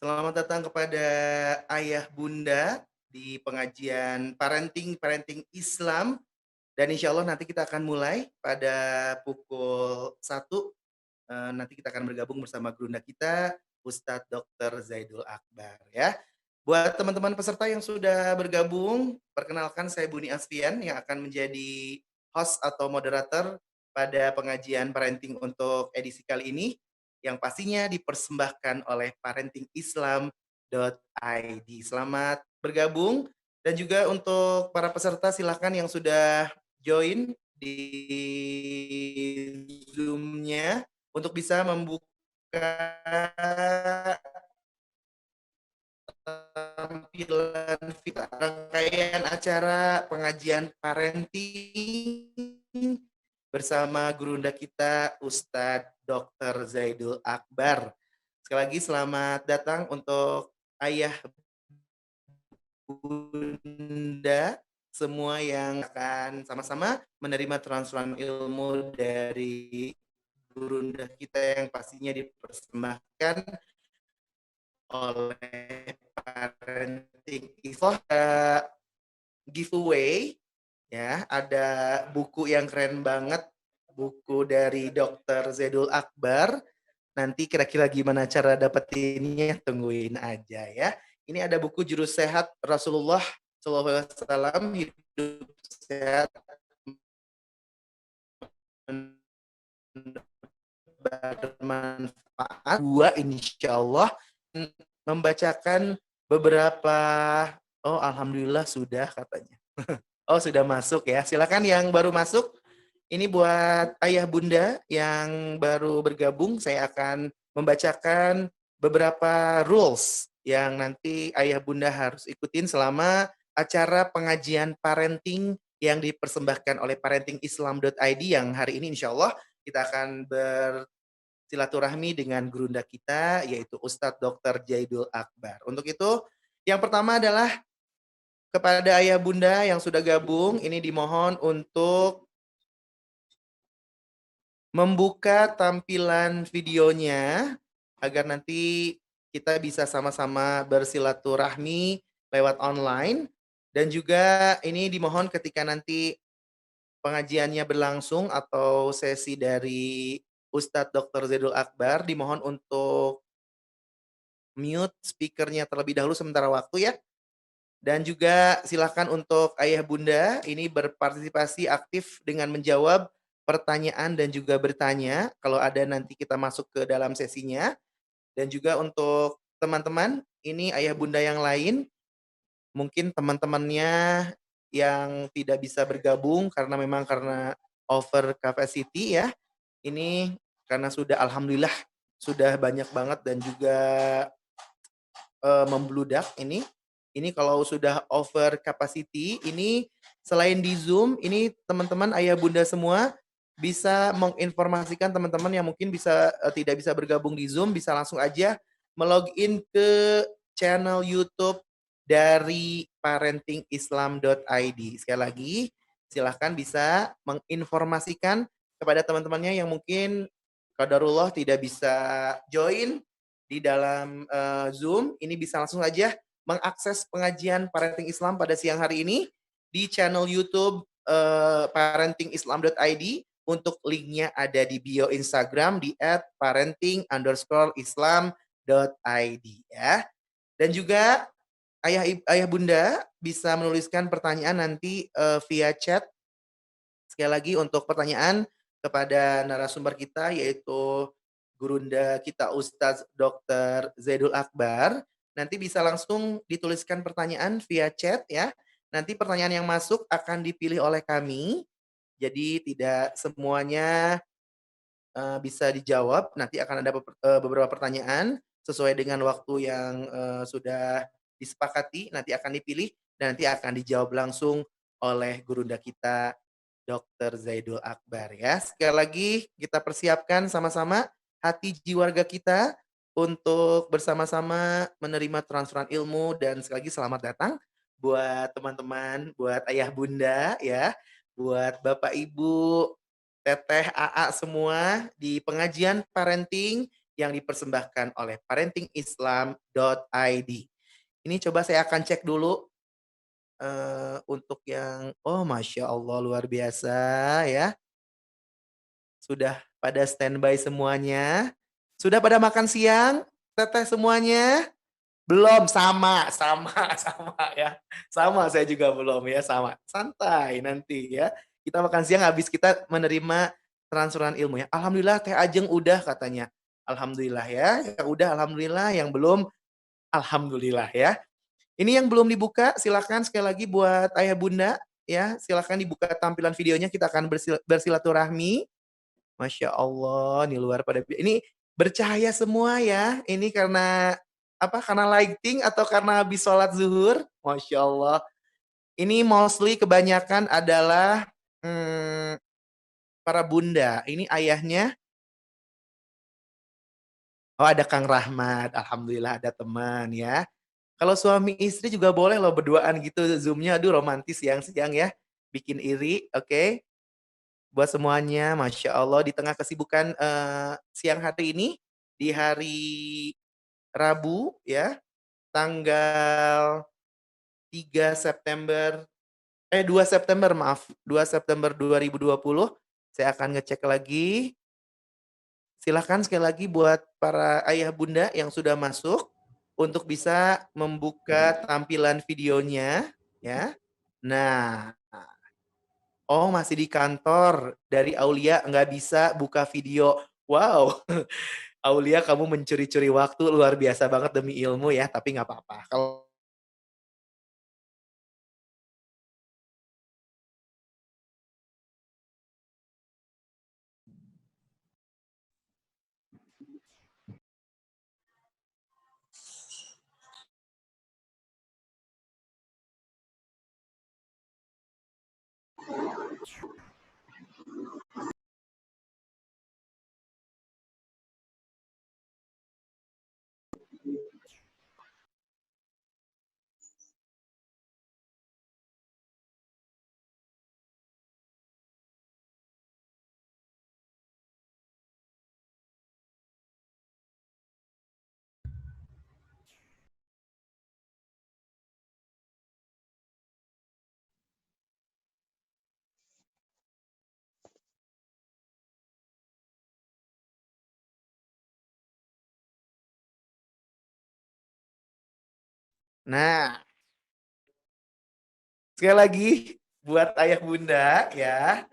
Selamat datang kepada ayah bunda di pengajian parenting Islam dan insya Allah nanti kita akan mulai pada pukul 1. Nanti kita akan bergabung bersama gurunda kita Ustadz Dr. Zaidul Akbar ya. Buat teman-teman peserta yang sudah bergabung, perkenalkan saya Buni Asfian yang akan menjadi host atau moderator pada pengajian parenting untuk edisi kali ini yang pastinya dipersembahkan oleh parentingislam.id. Selamat bergabung dan juga untuk para peserta silakan yang sudah join di Zoom-nya untuk bisa membuka tampilan rangkaian acara pengajian parenting bersama gurunda kita Ustadz Dr. Zaidul Akbar. Sekali lagi selamat datang untuk ayah bunda semua yang akan sama-sama menerima transferan ilmu dari gurunda kita yang pastinya dipersembahkan oleh parenting Islam. Giveaway ya, ada buku yang keren banget, buku dari Dr. Zaidul Akbar. Nanti kira-kira gimana cara dapetinnya, tungguin aja ya. Ini ada buku Jurus Sehat Rasulullah SAW, hidup sehat bermanfaat. Dua insya Allah membacakan beberapa, oh alhamdulillah sudah katanya. Oh sudah masuk ya, silakan yang baru masuk. Ini buat ayah bunda yang baru bergabung, saya akan membacakan beberapa rules yang nanti ayah bunda harus ikutin selama acara pengajian parenting yang dipersembahkan oleh parentingislam.id yang hari ini insya Allah kita akan bersilaturahmi dengan gurunda kita yaitu Ustadz Dr. Zaidul Akbar. Untuk itu yang pertama adalah kepada ayah bunda yang sudah gabung, ini dimohon untuk membuka tampilan videonya agar nanti kita bisa sama-sama bersilaturahmi lewat online dan juga ini dimohon ketika nanti pengajiannya berlangsung atau sesi dari Ustadz Dr. Zaidul Akbar dimohon untuk mute speakernya terlebih dahulu sementara waktu ya. Dan juga silakan untuk ayah bunda ini berpartisipasi aktif dengan menjawab pertanyaan dan juga bertanya kalau ada nanti kita masuk ke dalam sesinya. Dan juga untuk teman-teman, ini ayah bunda yang lain, mungkin teman-temannya yang tidak bisa bergabung karena over capacity ya. Ini karena sudah alhamdulillah sudah banyak banget dan juga membludak ini. Ini kalau sudah over capacity, ini selain di Zoom, ini teman-teman ayah bunda semua bisa menginformasikan teman-teman yang mungkin bisa tidak bisa bergabung di Zoom, bisa langsung aja melogin ke channel YouTube dari parentingislam.id. Sekali lagi, silahkan bisa menginformasikan kepada teman-temannya yang mungkin qadarullah tidak bisa join di dalam Zoom, ini bisa langsung aja mengakses pengajian Parenting Islam pada siang hari ini di channel YouTube parentingislam.id. Untuk linknya ada di bio Instagram di @parenting_islam.id ya. Dan juga ayah bunda bisa menuliskan pertanyaan nanti via chat. Sekali lagi untuk pertanyaan kepada narasumber kita yaitu gurunda kita Ustadz Dr. Zaidul Akbar. Nanti bisa langsung dituliskan pertanyaan via chat ya. Nanti pertanyaan yang masuk akan dipilih oleh kami. Jadi tidak semuanya bisa dijawab. Nanti akan ada beberapa pertanyaan sesuai dengan waktu yang sudah disepakati. Nanti akan dipilih dan nanti akan dijawab langsung oleh gurunda kita Dr. Zaidul Akbar ya. Sekali lagi kita persiapkan sama-sama hati jiwa kita untuk bersama-sama menerima transferan ilmu dan sekali lagi selamat datang buat teman-teman, buat ayah bunda ya, buat bapak ibu, teteh, aa semua di pengajian parenting yang dipersembahkan oleh parentingislam.id. Ini coba saya akan cek dulu, untuk yang oh Masya Allah luar biasa ya, sudah pada standby semuanya? Sudah pada makan siang, teteh semuanya? Belum, sama sama sama ya, sama saya juga belum ya, sama. Santai nanti ya, kita makan siang habis kita menerima transferan ilmu ya. "Alhamdulillah Teh Ajeng udah," katanya. Alhamdulillah ya, yang udah alhamdulillah, yang belum alhamdulillah ya. Ini yang belum dibuka silakan sekali lagi buat ayah bunda ya, silakan dibuka tampilan videonya kita akan bersilaturahmi. Masya Allah, nih luar pada ini bercahaya semua ya, ini karena apa, karena lighting atau karena habis sholat zuhur? Masya Allah. Ini mostly kebanyakan adalah, para bunda, ini ayahnya oh ada Kang Rahmat, alhamdulillah ada teman ya. Kalau suami istri juga boleh loh berduaan gitu Zoom-nya, aduh romantis siang-siang ya, bikin iri, oke. Buat semuanya, Masya Allah di tengah kesibukan, siang hari ini, di hari Rabu ya, tanggal 3 September 2 September maaf, 2 September 2020, saya akan ngecek lagi. Silahkan sekali lagi buat para ayah bunda yang sudah masuk, untuk bisa membuka tampilan videonya, ya. Nah, oh masih di kantor, dari Aulia nggak bisa buka video. Wow, Aulia kamu mencuri-curi waktu luar biasa banget demi ilmu ya, tapi nggak apa-apa. Nah, sekali lagi buat ayah bunda ya,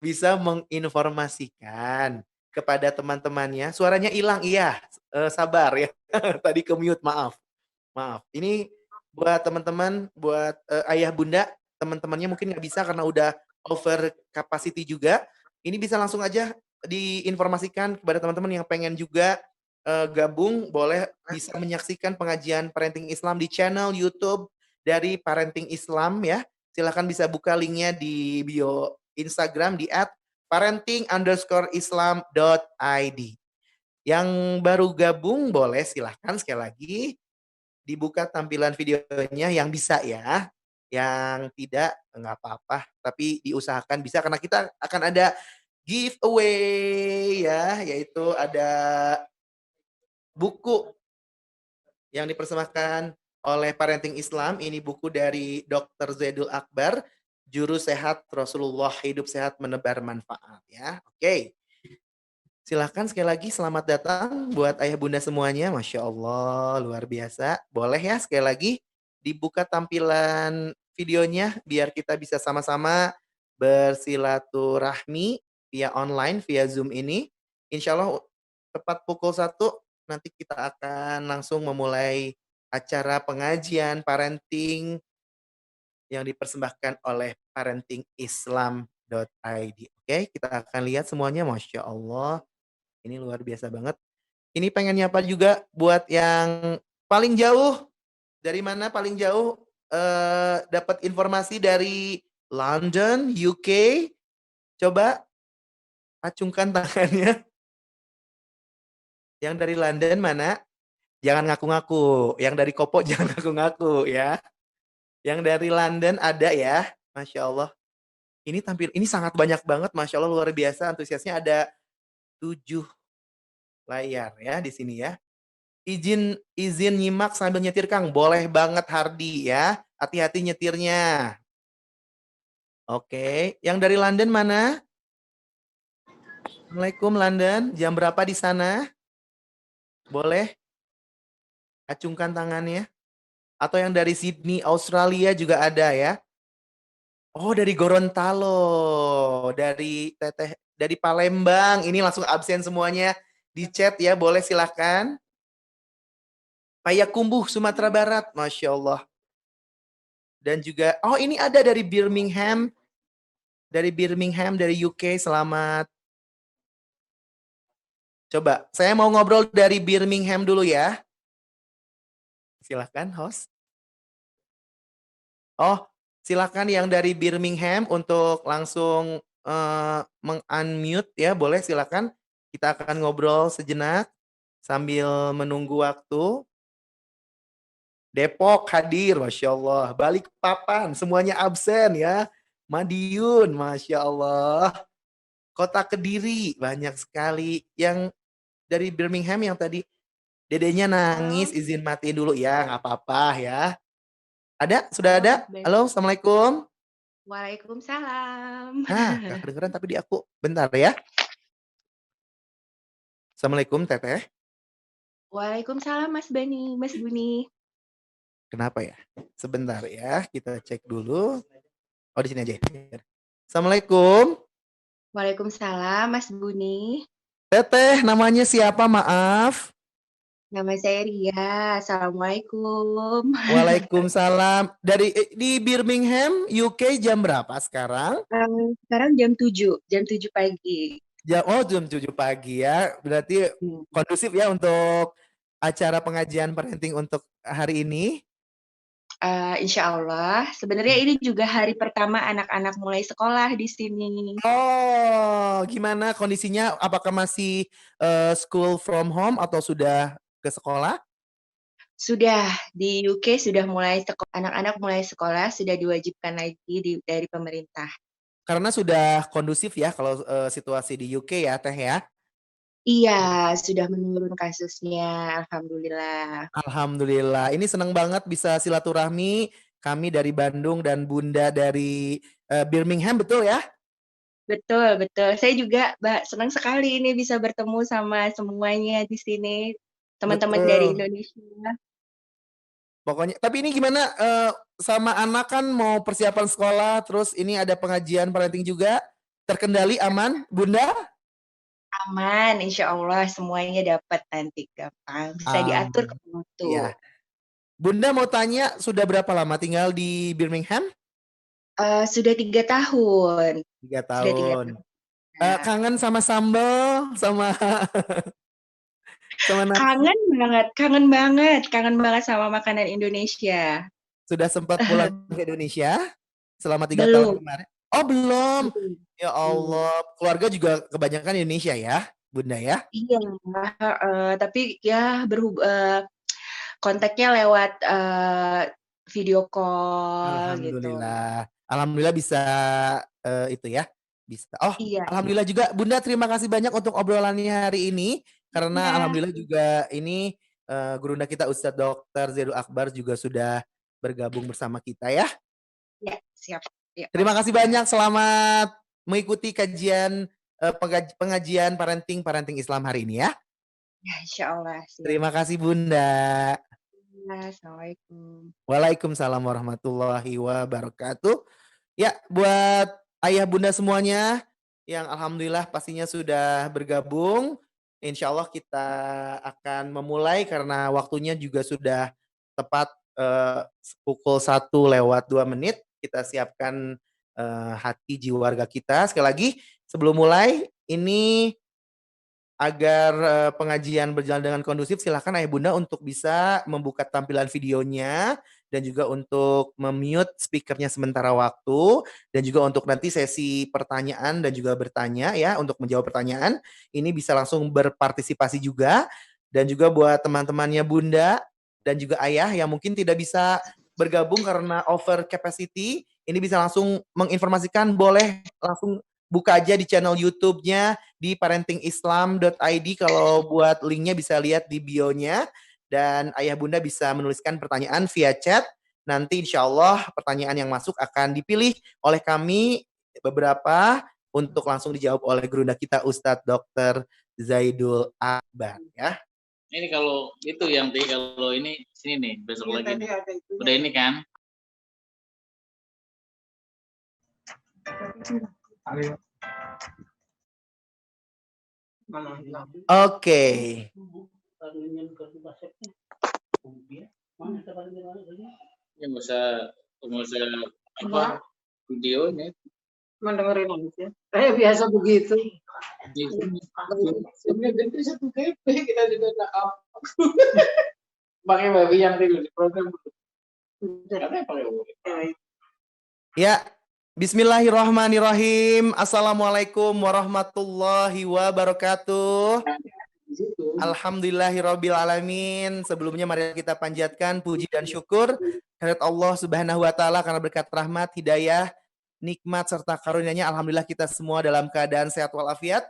bisa menginformasikan kepada teman-temannya suaranya hilang, iya, sabar ya, tadi ke-mute, maaf maaf. Ini buat teman-teman, buat, ayah bunda, teman-temannya mungkin nggak bisa karena udah over capacity juga, ini bisa langsung aja diinformasikan kepada teman-teman yang pengen juga, gabung, boleh bisa menyaksikan pengajian Parenting Islam di channel YouTube dari Parenting Islam ya. Silahkan bisa buka linknya di bio Instagram di @parenting_islam.id. Yang baru gabung boleh silahkan sekali lagi dibuka tampilan videonya yang bisa ya, yang tidak nggak apa-apa, tapi diusahakan bisa karena kita akan ada giveaway ya, yaitu ada buku yang dipersembahkan oleh Parenting Islam. Ini buku dari Dr. Zaidul Akbar, Juru Sehat Rasulullah, Hidup Sehat Menebar Manfaat ya. Oke. Silahkan sekali lagi selamat datang buat ayah bunda semuanya, Masya Allah luar biasa. Boleh ya sekali lagi dibuka tampilan videonya biar kita bisa sama-sama bersilaturahmi via online, via Zoom ini. Insya Allah tepat pukul 1 nanti kita akan langsung memulai acara pengajian parenting yang dipersembahkan oleh parentingislam.id. Oke, kita akan lihat semuanya, Masya Allah. Ini luar biasa banget. Ini pengen nyapa juga buat yang paling jauh, dari mana paling jauh, dapat informasi dari London, UK, coba acungkan tangannya. Yang dari London mana? Jangan ngaku-ngaku, yang dari Kopo jangan ngaku-ngaku ya. Yang dari London ada ya, Masya Allah. Ini sangat banyak banget, Masya Allah luar biasa antusiasnya ada 7 layar ya di sini ya. Izin izin nyimak sambil nyetir Kang, boleh banget Hardi ya. Hati-hati nyetirnya. Oke, yang dari London mana? Assalamualaikum London, jam berapa di sana? Boleh acungkan tangannya. Atau yang dari Sydney, Australia juga ada ya. Oh, dari Gorontalo, dari Teteh, dari Palembang. Ini langsung absen semuanya di chat ya, boleh silahkan. Payakumbuh, Sumatera Barat, Masya Allah. Dan juga, oh ini ada dari Birmingham, dari UK, selamat. Coba, saya mau ngobrol dari Birmingham dulu ya. Silahkan, host. Oh, silahkan yang dari Birmingham untuk langsung meng-unmute ya, boleh silahkan. Kita akan ngobrol sejenak sambil menunggu waktu. Depok hadir, Masya Allah. Balikpapan, semuanya absen ya. Madiun, Masya Allah. Kota Kediri, banyak sekali. Yang dari Birmingham yang tadi, dedenya nangis, Halo, izin matiin dulu ya, nggak apa-apa ya. Ada? Sudah halo ada? Mas Ben. Halo, Assalamualaikum. Waalaikumsalam. Nah, gak kedengeran tapi di aku. Bentar ya. Assalamualaikum, Teteh. Waalaikumsalam Mas Bani, Mas Buni. Kenapa ya? Sebentar ya, kita cek dulu. Oh, di sini aja. Assalamualaikum. Waalaikumsalam Mas Buni. Teteh, namanya siapa? Maaf. Nama saya Ria. Assalamualaikum. Waalaikumsalam. Di Birmingham, UK jam berapa sekarang? Sekarang jam 7 pagi. Jam 7 pagi ya. Berarti Hmm. kondusif ya untuk acara pengajian parenting untuk hari ini. Insya Allah. Sebenarnya ini juga hari pertama anak-anak mulai sekolah di sini. Oh, gimana kondisinya? Apakah masih school from home atau sudah ke sekolah? Sudah di UK sudah mulai anak-anak mulai sekolah sudah diwajibkan lagi dari pemerintah. Karena sudah kondusif ya kalau situasi di UK ya, Teh ya. Iya, sudah menurun kasusnya, alhamdulillah. Alhamdulillah. Ini senang banget bisa silaturahmi. Kami dari Bandung dan Bunda dari Birmingham, betul ya? Betul, betul. Saya juga, Mbak, senang sekali ini bisa bertemu sama semuanya di sini, teman-teman dari Betul. Indonesia. Pokoknya, tapi ini gimana sama anak kan mau persiapan sekolah, terus ini ada pengajian parenting juga, terkendali aman, Bunda? Aman, insya Allah semuanya dapat nanti gampang. Bisa diatur ke waktu. Ya. Bunda mau tanya, sudah berapa lama tinggal di Birmingham? Sudah 3 tahun. 3 Sudah 3 tahun. tahun. Nah, Kangen sama sambal, sama sama nasi. kangen banget sama makanan Indonesia. Sudah sempat pulang ke Indonesia selama 3 tahun Belum. kemarin? Oh belum. Belum. Ya Hmm. Allah, keluarga juga kebanyakan Indonesia ya, Bunda ya? Iya, tapi ya kontaknya lewat video call gitu. Alhamdulillah. Alhamdulillah bisa itu ya. Bisa. Oh, Iya, iya. alhamdulillah juga Bunda, terima kasih banyak untuk obrolannya hari ini karena Iya, alhamdulillah juga ini gurunda kita Ustadz Dr. Zaidul Akbar juga sudah bergabung bersama kita ya. iya, siap. Ya, Terima Mas. kasih banyak, selamat mengikuti kajian pengajian parenting Islam hari ini ya. Ya, insya Allah, siap. Terima kasih Bunda. Ya, Assalamualaikum. Waalaikumsalam warahmatullahi wabarakatuh. Ya, buat ayah bunda semuanya yang alhamdulillah pastinya sudah bergabung. Insya Allah kita akan memulai karena waktunya juga sudah tepat pukul 1:02. Kita siapkan hati jiwa warga kita. Sekali lagi sebelum mulai ini agar pengajian berjalan dengan kondusif, silahkan ayah bunda untuk bisa membuka tampilan videonya dan juga untuk memute speakernya sementara waktu dan juga untuk nanti sesi pertanyaan dan juga bertanya ya untuk menjawab pertanyaan ini bisa langsung berpartisipasi juga dan juga buat teman-temannya bunda dan juga ayah yang mungkin tidak bisa bergabung karena over capacity ini bisa langsung menginformasikan boleh langsung buka aja di channel YouTube-nya di parentingislam.id. Kalau buat linknya bisa lihat di bio-nya. Dan ayah bunda bisa menuliskan pertanyaan via chat. Nanti insya Allah pertanyaan yang masuk akan dipilih oleh kami beberapa untuk langsung dijawab oleh gurunda kita Ustadz Dr. Zaidul Akbar ya. Ini kalau itu yang kalau ini sini nih besok lagi nih. Udah ini kan? Oke. Ya nggak usah apa video ini. Mendengarin aja. Biasa begitu. Sebenarnya itu satu KP kita juga tak apa. Pakai babi yang dulu di program. Ya, Bismillahirrahmanirrahim. Assalamualaikum warahmatullahi wabarakatuh. Alhamdulillahirabbil alamin. Sebelumnya mari kita panjatkan puji dan syukur kehadirat Allah Subhanahu wa taala karena berkat rahmat, hidayah, nikmat serta karunia-Nya alhamdulillah kita semua dalam keadaan sehat walafiat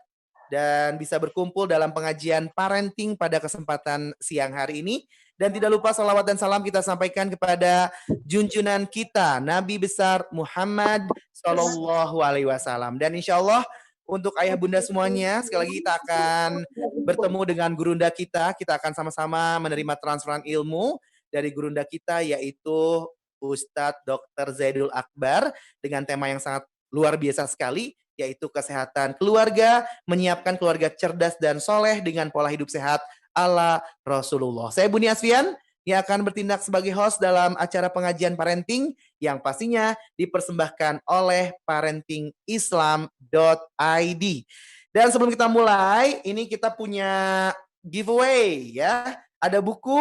dan bisa berkumpul dalam pengajian parenting pada kesempatan siang hari ini. Dan tidak lupa salawat dan salam kita sampaikan kepada junjungan kita Nabi besar Muhammad Sallallahu Alaihi Wasallam. Dan insya Allah untuk ayah bunda semuanya, sekali lagi kita akan bertemu dengan gurunda kita. Kita akan sama-sama menerima transferan ilmu dari gurunda kita, yaitu Ustadz Dr. Zaidul Akbar, dengan tema yang sangat luar biasa sekali, yaitu kesehatan keluarga, menyiapkan keluarga cerdas dan soleh dengan pola hidup sehat ala Rasulullah. Saya Buni Asfian yang akan bertindak sebagai host dalam acara pengajian parenting yang pastinya dipersembahkan oleh parentingislam.id. Dan sebelum kita mulai, ini kita punya giveaway ya. Ada buku,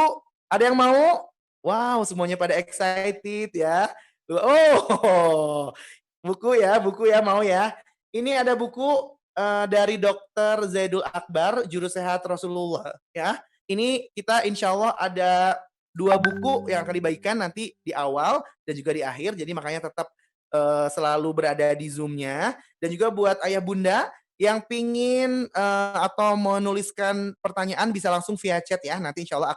ada yang mau? Wow, semuanya pada excited ya. Oh, buku ya mau ya. Ini ada buku dari Dr. Zaidul Akbar, Juru Sehat Rasulullah ya. Ini kita insya Allah ada 2 buku yang akan dibagikan nanti di awal dan juga di akhir. Jadi makanya tetap selalu berada di Zoom-nya. Dan juga buat ayah bunda yang pingin atau menuliskan pertanyaan bisa langsung via chat ya. Nanti insya Allah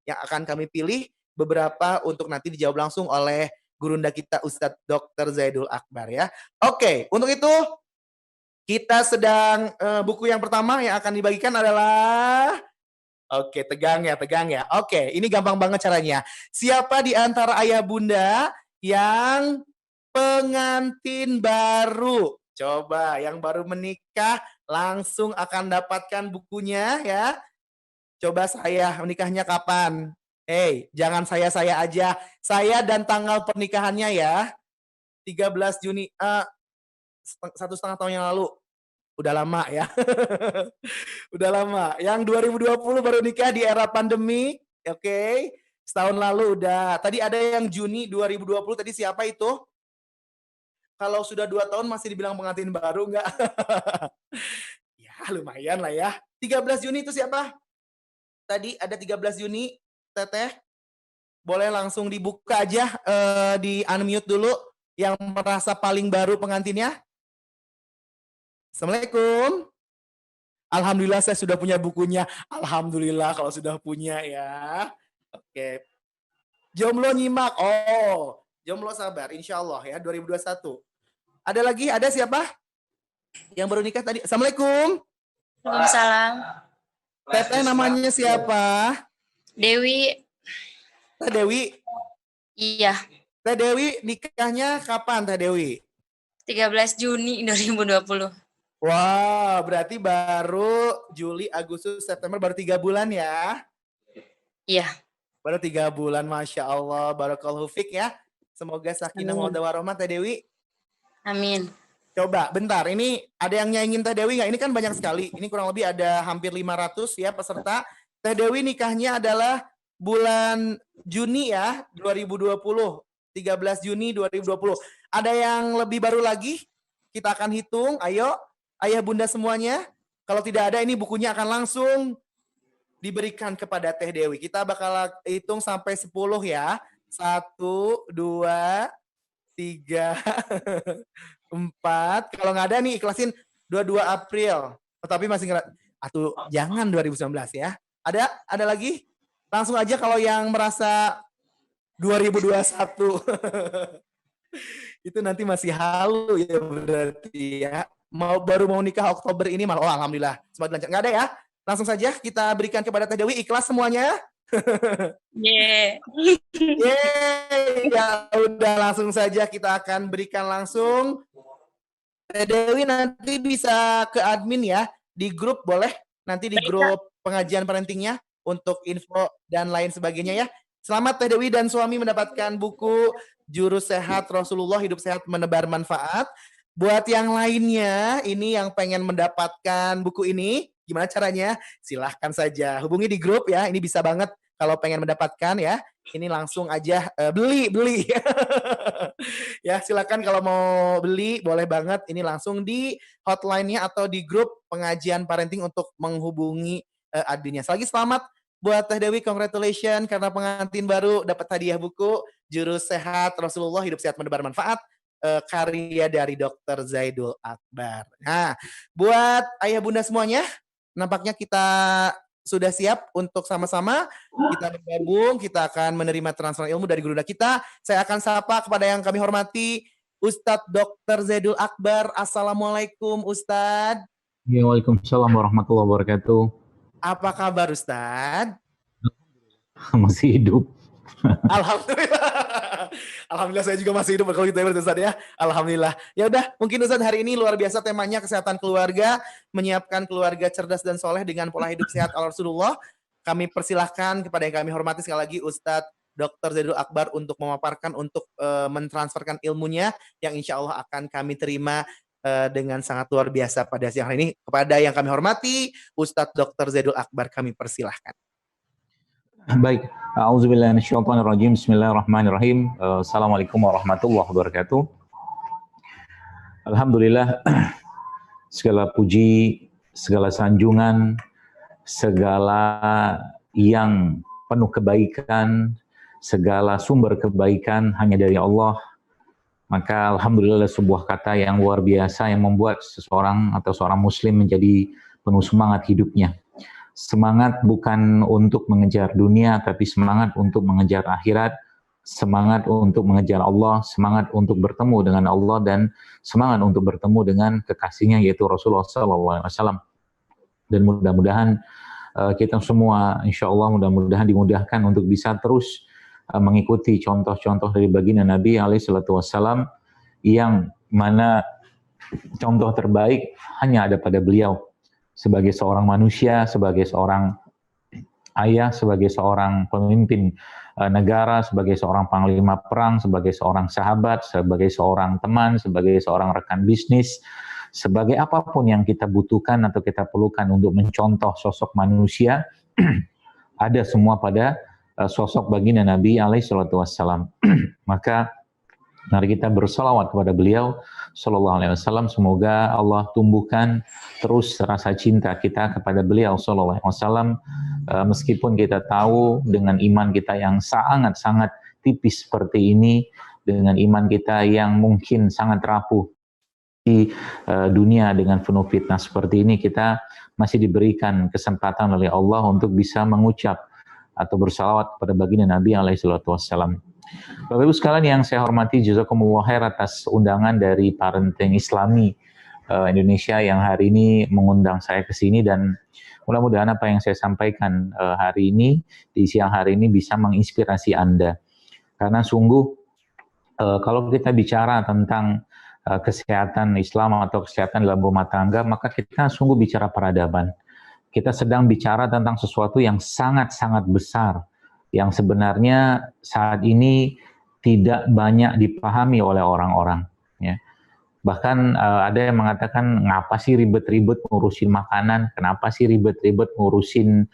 yang akan kami pilih beberapa untuk nanti dijawab langsung oleh gurunda kita Ustadz Dr. Zaidul Akbar ya. Oke, untuk itu kita sedang buku yang pertama yang akan dibagikan adalah tegang ya. Oke, ini gampang banget caranya. Siapa di antara ayah bunda yang pengantin baru? Coba yang baru menikah langsung akan dapatkan bukunya ya. Coba saya menikahnya kapan? Jangan saya aja. Saya dan tanggal pernikahannya ya. 13 Juni. 1,5 tahun yang lalu. Udah lama ya. Udah lama. Yang 2020 baru nikah di era pandemi. Oke. Setahun lalu udah. Tadi ada yang Juni 2020. Tadi siapa itu? Kalau sudah 2 tahun masih dibilang pengantin baru enggak? Ya lumayan lah ya. 13 Juni itu siapa? Tadi ada 13 Juni. Teteh. Boleh langsung dibuka aja. Di unmute dulu. Yang merasa paling baru pengantinnya. Assalamualaikum. Alhamdulillah saya sudah punya bukunya. Alhamdulillah kalau sudah punya ya. Oke. Jomblo nyimak. Oh, jomblo sabar. Insya Allah ya 2021. Ada lagi? Ada siapa? Yang baru nikah tadi. Assalamualaikum. Waalaikumsalam. Teteh namanya siapa? Dewi. Teh Dewi. Iya. Teh Dewi nikahnya kapan Teh Dewi? 13 Juni 2020. Wah, berarti baru Juli, Agustus, September baru 3 bulan ya? Iya. Baru 3 bulan, Masya Allah. Barakallahu fiq ya. Semoga sakinah mawaddah warahmah Teh Dewi. Amin. Coba, bentar. Ini ada yang nyaingin Teh Dewi nggak? Ini kan banyak sekali. Ini kurang lebih ada hampir 500 ya peserta. Teh Dewi nikahnya adalah bulan Juni ya, 2020. 13 Juni 2020. Ada yang lebih baru lagi? Kita akan hitung. Ayo. Ayah bunda semuanya, kalau tidak ada ini bukunya akan langsung diberikan kepada Teh Dewi. Kita bakal hitung sampai 10 ya. 1, 2, 3, 4. Kalau nggak ada nih ikhlasin 22 April. Tapi masih atuh jangan 2019 ya. Ada lagi? Langsung aja kalau yang merasa 2021. Itu nanti masih halu ya berarti ya. Baru mau nikah Oktober ini malah. Oh alhamdulillah. Semoga lancar. Nggak ada ya? Langsung saja kita berikan kepada Teh Dewi. Ikhlas semuanya? Yeah. Yeay, ya udah langsung saja kita akan berikan langsung. Teh Dewi nanti bisa ke admin ya, di grup boleh, nanti di grup pengajian parentingnya untuk info dan lain sebagainya ya. Selamat Teh Dewi dan suami mendapatkan buku Jurus Sehat Rasulullah, Hidup Sehat Menebar Manfaat. Buat yang lainnya, ini yang pengen mendapatkan buku ini, gimana caranya? Silahkan saja hubungi di grup ya, ini bisa banget. Kalau pengen mendapatkan ya, ini langsung aja beli. Ya, silakan kalau mau beli boleh banget. Ini langsung di hotline-nya atau di grup pengajian parenting untuk menghubungi adminnya. Lagi selamat buat Teh Dewi, congratulations karena pengantin baru dapat hadiah buku Jurus Sehat Rasulullah, Hidup Sehat Menebar Manfaat, karya dari Dr. Zaidul Akbar. Nah, buat ayah bunda semuanya, nampaknya kita sudah siap untuk sama-sama kita bergabung, kita akan menerima transfer ilmu dari guru kita. Saya akan sapa kepada yang kami hormati, Ustadz Dr. Zaidul Akbar. Assalamualaikum Ustadz. Ya, waalaikumsalam warahmatullahi wabarakatuh. Apa kabar Ustadz? Masih hidup. Alhamdulillah. Alhamdulillah saya juga masih hidup kalau gitu ya Ustaz ya. Alhamdulillah. Ya udah, mungkin Ustaz hari ini luar biasa temanya kesehatan keluarga, menyiapkan keluarga cerdas dan soleh dengan pola hidup sehat ala Rasulullah. Kami persilahkan kepada yang kami hormati sekali lagi Ustadz Dr. Zaidul Akbar untuk memaparkan, untuk mentransferkan ilmunya yang insya Allah akan kami terima dengan sangat luar biasa pada siang hari ini. Kepada yang kami hormati Ustadz Dr. Zaidul Akbar kami persilahkan. Baik, auzubillahi minasyaitonirrajim. Bismillahirrahmanirrahim. Assalamualaikum warahmatullahi wabarakatuh. Alhamdulillah, segala puji, segala sanjungan, segala yang penuh kebaikan, segala sumber kebaikan hanya dari Allah. Maka alhamdulillah sebuah kata yang luar biasa yang membuat seseorang atau seorang muslim menjadi penuh semangat hidupnya. Semangat bukan untuk mengejar dunia, tapi semangat untuk mengejar akhirat, semangat untuk mengejar Allah, semangat untuk bertemu dengan Allah, dan semangat untuk bertemu dengan kekasihnya yaitu Rasulullah SAW. Dan mudah-mudahan kita semua, insya Allah mudah-mudahan dimudahkan untuk bisa terus mengikuti contoh-contoh dari baginda Nabi SAW, yang mana contoh terbaik hanya ada pada beliau. Sebagai seorang manusia, sebagai seorang ayah, sebagai seorang pemimpin negara, sebagai seorang panglima perang, sebagai seorang sahabat, sebagai seorang teman, sebagai seorang rekan bisnis, sebagai apapun yang kita butuhkan atau kita perlukan untuk mencontoh sosok manusia, ada semua pada sosok baginda Nabi SAW. Maka mari kita berselawat kepada beliau Sallallahu Alaihi Wasallam. Semoga Allah tumbuhkan terus rasa cinta kita kepada beliau Sallallahu Alaihi Wasallam, meskipun kita tahu dengan iman kita yang sangat-sangat tipis seperti ini, dengan iman kita yang mungkin sangat rapuh di dunia dengan penuh fitnah seperti ini, kita masih diberikan kesempatan oleh Allah untuk bisa mengucap atau bersalawat kepada baginda Nabi SAW. Bapak Ibu sekalian yang saya hormati, jazakumullah khair atas undangan dari Parenting Islami Indonesia yang hari ini mengundang saya ke sini, dan mudah-mudahan apa yang saya sampaikan hari ini, di siang hari ini bisa menginspirasi Anda. Karena sungguh kalau kita bicara tentang kesehatan Islam atau kesehatan dalam rumah tangga, maka kita sungguh bicara peradaban. Kita sedang bicara tentang sesuatu yang sangat-sangat besar, yang sebenarnya saat ini tidak banyak dipahami oleh orang-orang. Ya. Bahkan ada yang mengatakan, ngapa sih ribet-ribet ngurusin makanan, kenapa sih ribet-ribet ngurusin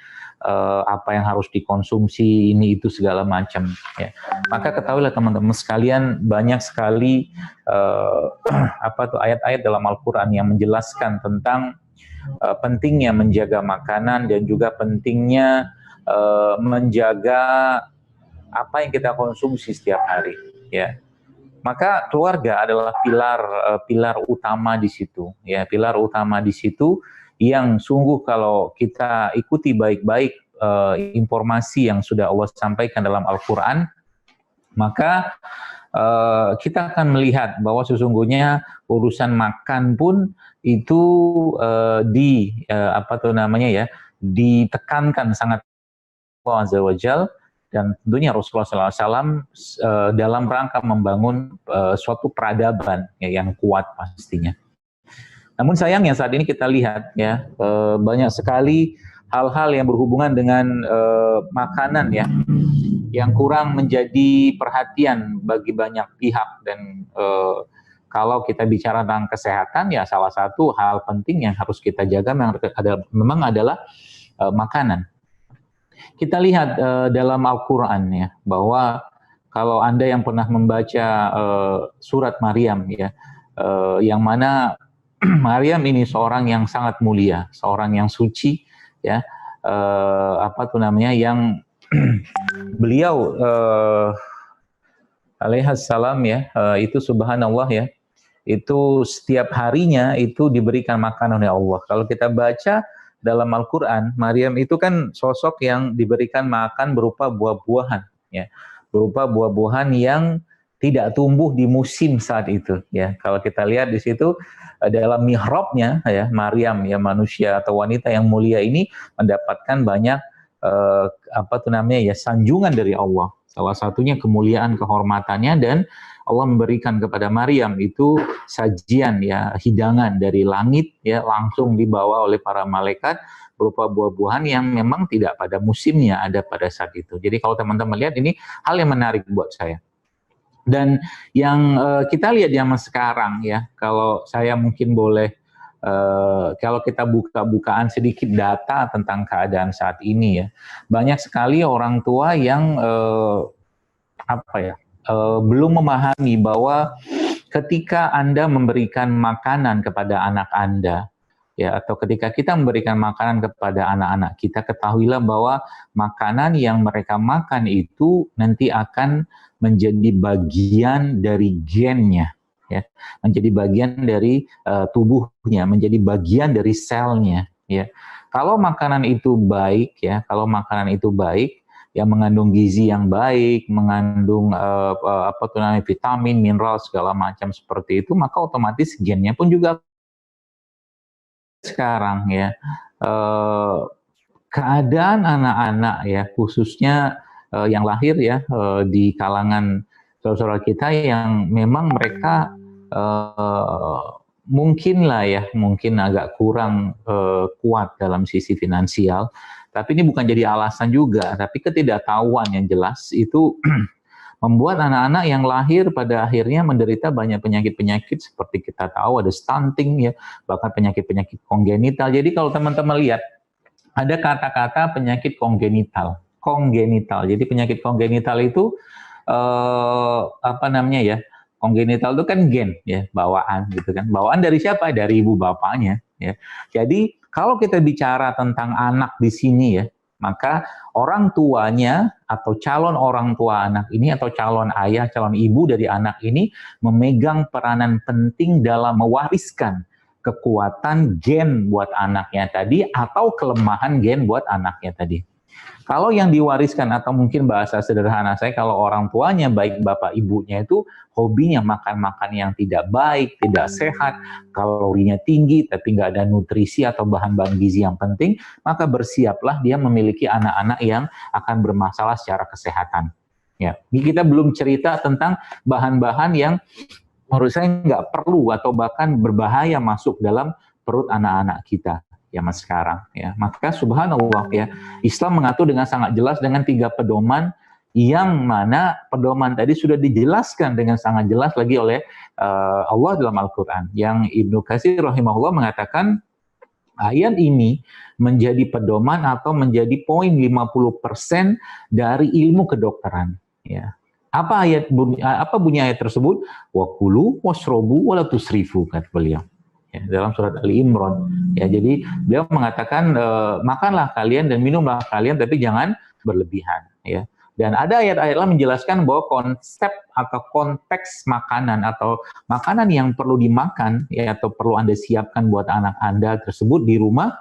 apa yang harus dikonsumsi, ini itu segala macam. Ya. Maka ketahuilah teman-teman sekalian, banyak sekali ayat-ayat dalam Al-Quran yang menjelaskan tentang pentingnya menjaga makanan dan juga pentingnya menjaga apa yang kita konsumsi setiap hari, ya. Maka keluarga adalah pilar utama di situ, ya, pilar utama di situ yang sungguh kalau kita ikuti baik-baik informasi yang sudah Allah sampaikan dalam Al-Quran, maka kita akan melihat bahwa sesungguhnya urusan makan pun itu ditekankan sangat Allah Azza wa Jal, dan tentunya Rasulullah SAW dalam rangka membangun suatu peradaban ya, yang kuat pastinya. Namun sayangnya saat ini kita lihat ya, banyak sekali hal-hal yang berhubungan dengan makanan ya, yang kurang menjadi perhatian bagi banyak pihak. Dan kalau kita bicara tentang kesehatan ya, salah satu hal penting yang harus kita jaga memang adalah makanan. Kita lihat dalam Al-Quran ya, bahwa kalau Anda yang pernah membaca surat Maryam ya, yang mana Maryam ini seorang yang sangat mulia, seorang yang suci ya, yang beliau alaihissalam ya, itu subhanallah ya, itu setiap harinya itu diberikan makanan oleh Allah. Kalau kita baca dalam Al-Quran, Maryam itu kan sosok yang diberikan makan berupa buah-buahan, ya, berupa buah-buahan yang tidak tumbuh di musim saat itu, ya. Kalau kita lihat di situ dalam mihrabnya, ya, Maryam, ya, manusia atau wanita yang mulia ini mendapatkan banyak sanjungan dari Allah. Salah satunya kemuliaan, kehormatannya, dan Allah memberikan kepada Maryam itu sajian ya, hidangan dari langit ya, langsung dibawa oleh para malaikat berupa buah-buahan yang memang tidak pada musimnya ada pada saat itu. Jadi kalau teman-teman lihat, ini hal yang menarik buat saya. Dan yang kita lihat zaman sekarang ya, kalau saya mungkin boleh kalau kita buka-bukaan sedikit data tentang keadaan saat ini ya, banyak sekali orang tua yang belum memahami bahwa ketika Anda memberikan makanan kepada anak Anda, ya, atau ketika kita memberikan makanan kepada anak-anak kita, ketahuilah bahwa makanan yang mereka makan itu nanti akan menjadi bagian dari gennya, ya, menjadi bagian dari tubuhnya, menjadi bagian dari selnya, ya. Kalau makanan itu baik, ya, kalau makanan itu baik, yang mengandung gizi yang baik, mengandung vitamin, mineral, segala macam seperti itu, maka otomatis gennya pun juga. Sekarang ya, keadaan anak-anak ya, khususnya yang lahir ya, di kalangan saudara kita yang memang mereka mungkin agak kurang kuat dalam sisi finansial. Tapi ini bukan jadi alasan juga, tapi ketidaktahuan yang jelas itu membuat anak-anak yang lahir pada akhirnya menderita banyak penyakit-penyakit seperti kita tahu ada stunting ya, bahkan penyakit-penyakit kongenital. Jadi kalau teman-teman lihat ada kata-kata penyakit kongenital. Jadi penyakit kongenital itu kongenital itu kan gen ya, bawaan gitu kan. Bawaan dari siapa? Dari ibu bapaknya ya. Jadi kalau kita bicara tentang anak di sini ya, maka orang tuanya atau calon orang tua anak ini atau calon ayah, calon ibu dari anak ini memegang peranan penting dalam mewariskan kekuatan gen buat anaknya tadi atau kelemahan gen buat anaknya tadi. Kalau yang diwariskan atau mungkin bahasa sederhana saya, kalau orang tuanya baik bapak ibunya itu hobinya makan-makan yang tidak baik, tidak sehat, kalorinya tinggi tapi nggak ada nutrisi atau bahan-bahan gizi yang penting, maka bersiaplah dia memiliki anak-anak yang akan bermasalah secara kesehatan. Ya, kita belum cerita tentang bahan-bahan yang menurut saya nggak perlu atau bahkan berbahaya masuk dalam perut anak-anak kita zaman sekarang ya. Maka subhanallah ya, Islam mengatur dengan sangat jelas dengan 3 pedoman, yang mana pedoman tadi sudah dijelaskan dengan sangat jelas lagi oleh Allah dalam Al-Quran. Yang Ibnu Katsir rahimahullah mengatakan ayat ini menjadi pedoman atau menjadi poin 50% dari ilmu kedokteran ya. Apa bunyi ayat tersebut? Wa kulu washrobu wa la tusrifu, kata beliau. Ya, dalam surat Ali Imran. Ya, jadi beliau mengatakan makanlah kalian dan minumlah kalian, tapi jangan berlebihan. Ya, Dan ada ayat-ayat lain menjelaskan bahwa konsep atau konteks makanan atau makanan yang perlu dimakan ya atau perlu Anda siapkan buat anak Anda tersebut di rumah.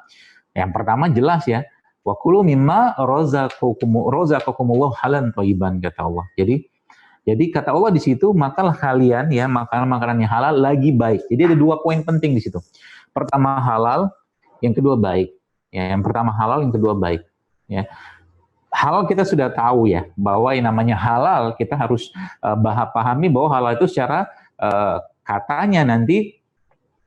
Yang pertama jelas ya, wa kulu mimma razaqakumullahu halan thayyiban kata Allah. Jadi kata Allah di situ, makalah kalian ya makanan-makanan yang halal lagi baik. Jadi ada 2 poin penting di situ. Pertama halal, yang kedua baik. Ya, yang pertama halal, yang kedua baik. Ya. Halal kita sudah tahu ya, bahwa yang namanya halal kita harus pahami bahwa halal itu secara katanya nanti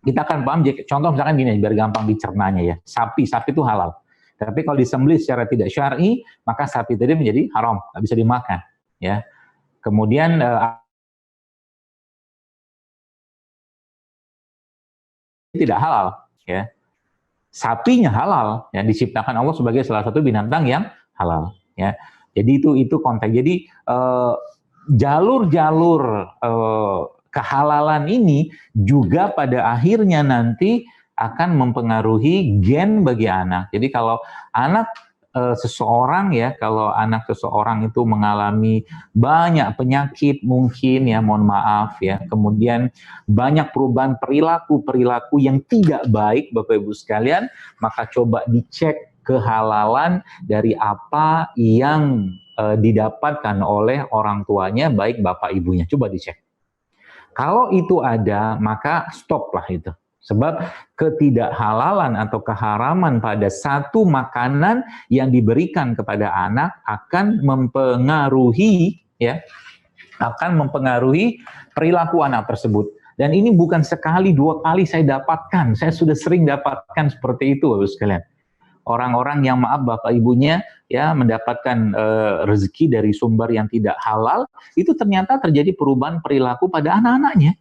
kita akan paham. Contoh misalkan gini, biar gampang dicernanya ya, sapi itu halal. Tapi kalau disembelih secara tidak syar'i, maka sapi tadi menjadi haram, nggak bisa dimakan. Ya. Kemudian tidak halal, ya. Sapinya halal, yang diciptakan Allah sebagai salah satu binatang yang halal. Ya, jadi itu konteks. Jadi jalur-jalur kehalalan ini juga pada akhirnya nanti akan mempengaruhi gen bagi anak. Jadi kalau anak seseorang ya, kalau anak seseorang itu mengalami banyak penyakit mungkin ya, mohon maaf ya, kemudian banyak perubahan perilaku yang tidak baik Bapak Ibu sekalian, maka coba dicek kehalalan dari apa yang didapatkan oleh orang tuanya, baik bapak ibunya. Coba dicek. Kalau itu ada, maka stoplah itu. Sebab ketidakhalalan atau keharaman pada satu makanan yang diberikan kepada anak akan mempengaruhi ya, akan mempengaruhi perilaku anak tersebut. Dan ini bukan sekali, 2 kali saya dapatkan. Saya sudah sering dapatkan seperti itu, Bapak sekalian. Orang-orang yang maaf bapak ibunya ya mendapatkan rezeki dari sumber yang tidak halal, itu ternyata terjadi perubahan perilaku pada anak-anaknya.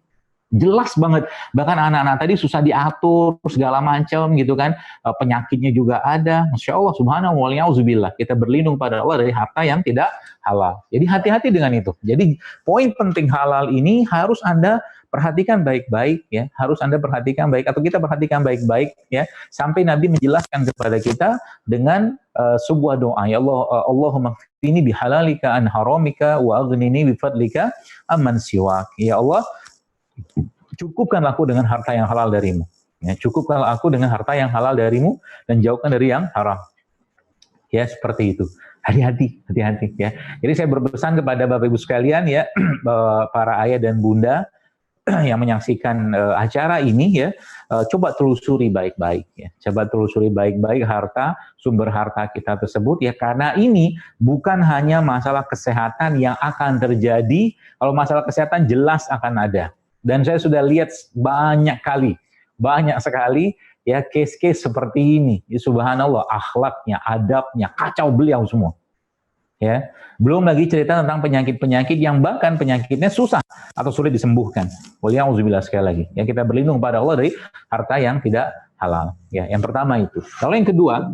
Jelas banget, bahkan anak-anak tadi susah diatur segala macam gitu kan, penyakitnya juga ada. Masya Allah, subhanahu wa ta'ala, kita berlindung pada Allah dari harta yang tidak halal. Jadi hati-hati dengan itu. Jadi poin penting halal ini harus Anda perhatikan baik-baik ya, harus Anda perhatikan baik atau kita perhatikan baik-baik ya, sampai Nabi menjelaskan kepada kita dengan sebuah doa, ya Allah, Allahumma qini bihalalika an haramika wa aghnini bifadlika amman siwak. Ya Allah, cukupkanlah aku dengan harta yang halal darimu. Ya, cukupkanlah aku dengan harta yang halal darimu dan jauhkan dari yang haram. Ya, seperti itu. Hati-hati ya. Jadi saya berpesan kepada Bapak Ibu sekalian ya, para ayah dan bunda yang menyaksikan acara ini ya, coba telusuri baik-baik ya. Coba telusuri baik-baik sumber harta kita tersebut ya, karena ini bukan hanya masalah kesehatan yang akan terjadi. Kalau masalah kesehatan jelas akan ada. Dan saya sudah lihat banyak sekali ya case-case seperti ini. Ya, subhanallah, akhlaknya, adabnya kacau beliau semua. Ya, belum lagi cerita tentang penyakit-penyakit yang bahkan penyakitnya susah atau sulit disembuhkan. Waliyahzubillah sekali lagi. Ya, kita berlindung pada Allah dari harta yang tidak halal. Ya, yang pertama itu. Kalau yang kedua,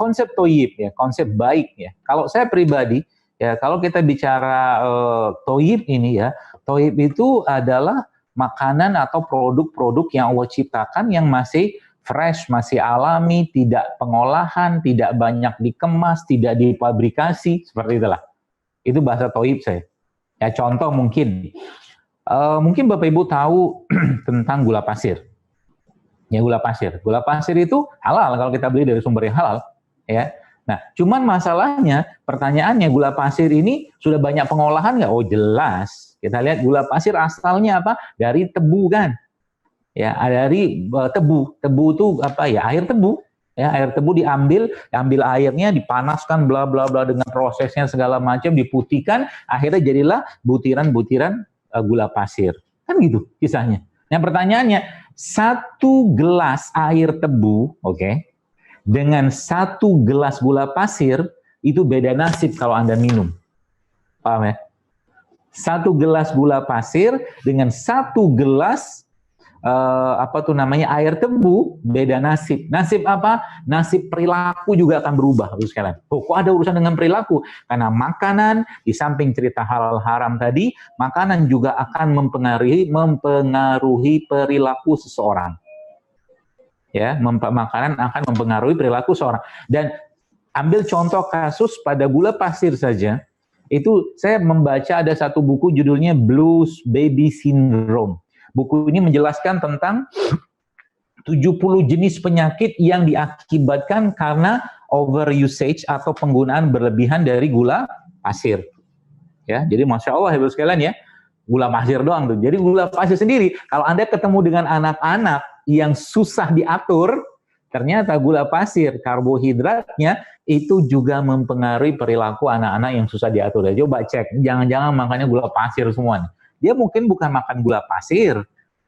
konsep toyib ya, konsep baik ya. Kalau saya pribadi ya, kalau kita bicara toyib ini ya, toyib itu adalah makanan atau produk-produk yang Allah ciptakan yang masih fresh, masih alami, tidak pengolahan, tidak banyak dikemas, tidak dipabrikasi, seperti itulah. Itu bahasa toyib saya. Ya, contoh mungkin Bapak Ibu tahu tentang gula pasir. Ya, gula pasir itu halal kalau kita beli dari sumber yang halal. Ya. Nah, cuman masalahnya, pertanyaannya, gula pasir ini sudah banyak pengolahan nggak? Oh, jelas. Kita lihat gula pasir asalnya apa? Dari tebu kan? Ya, dari tebu. Tebu itu apa ya? Air tebu. Ya, air tebu diambil airnya, dipanaskan, bla bla bla dengan prosesnya segala macam, diputihkan, akhirnya jadilah butiran-butiran gula pasir. Kan gitu kisahnya. Yang pertanyaannya, 1 gelas air tebu, oke, dengan 1 gelas gula pasir, itu beda nasib kalau Anda minum. Paham ya? 1 gelas gula pasir dengan 1 gelas air tebu, beda nasib. Nasib apa? Nasib perilaku juga akan berubah, Bapak sekalian. Oh, kok ada urusan dengan perilaku? Karena makanan, di samping cerita halal haram tadi, makanan juga akan mempengaruhi perilaku seseorang. Ya, makanan akan mempengaruhi perilaku seorang. Dan ambil contoh kasus pada gula pasir saja. Itu saya membaca ada satu buku judulnya Blues Baby Syndrome. Buku ini menjelaskan tentang 70 jenis penyakit yang diakibatkan karena overusage atau penggunaan berlebihan dari gula pasir. Ya, jadi Masya Allah Ibu sekalian ya, gula pasir doang tuh. Jadi gula pasir sendiri, kalau Anda ketemu dengan anak-anak yang susah diatur, ternyata gula pasir, karbohidratnya itu juga mempengaruhi perilaku anak-anak yang susah diatur. Coba cek, jangan-jangan makannya gula pasir semua. Dia mungkin bukan makan gula pasir,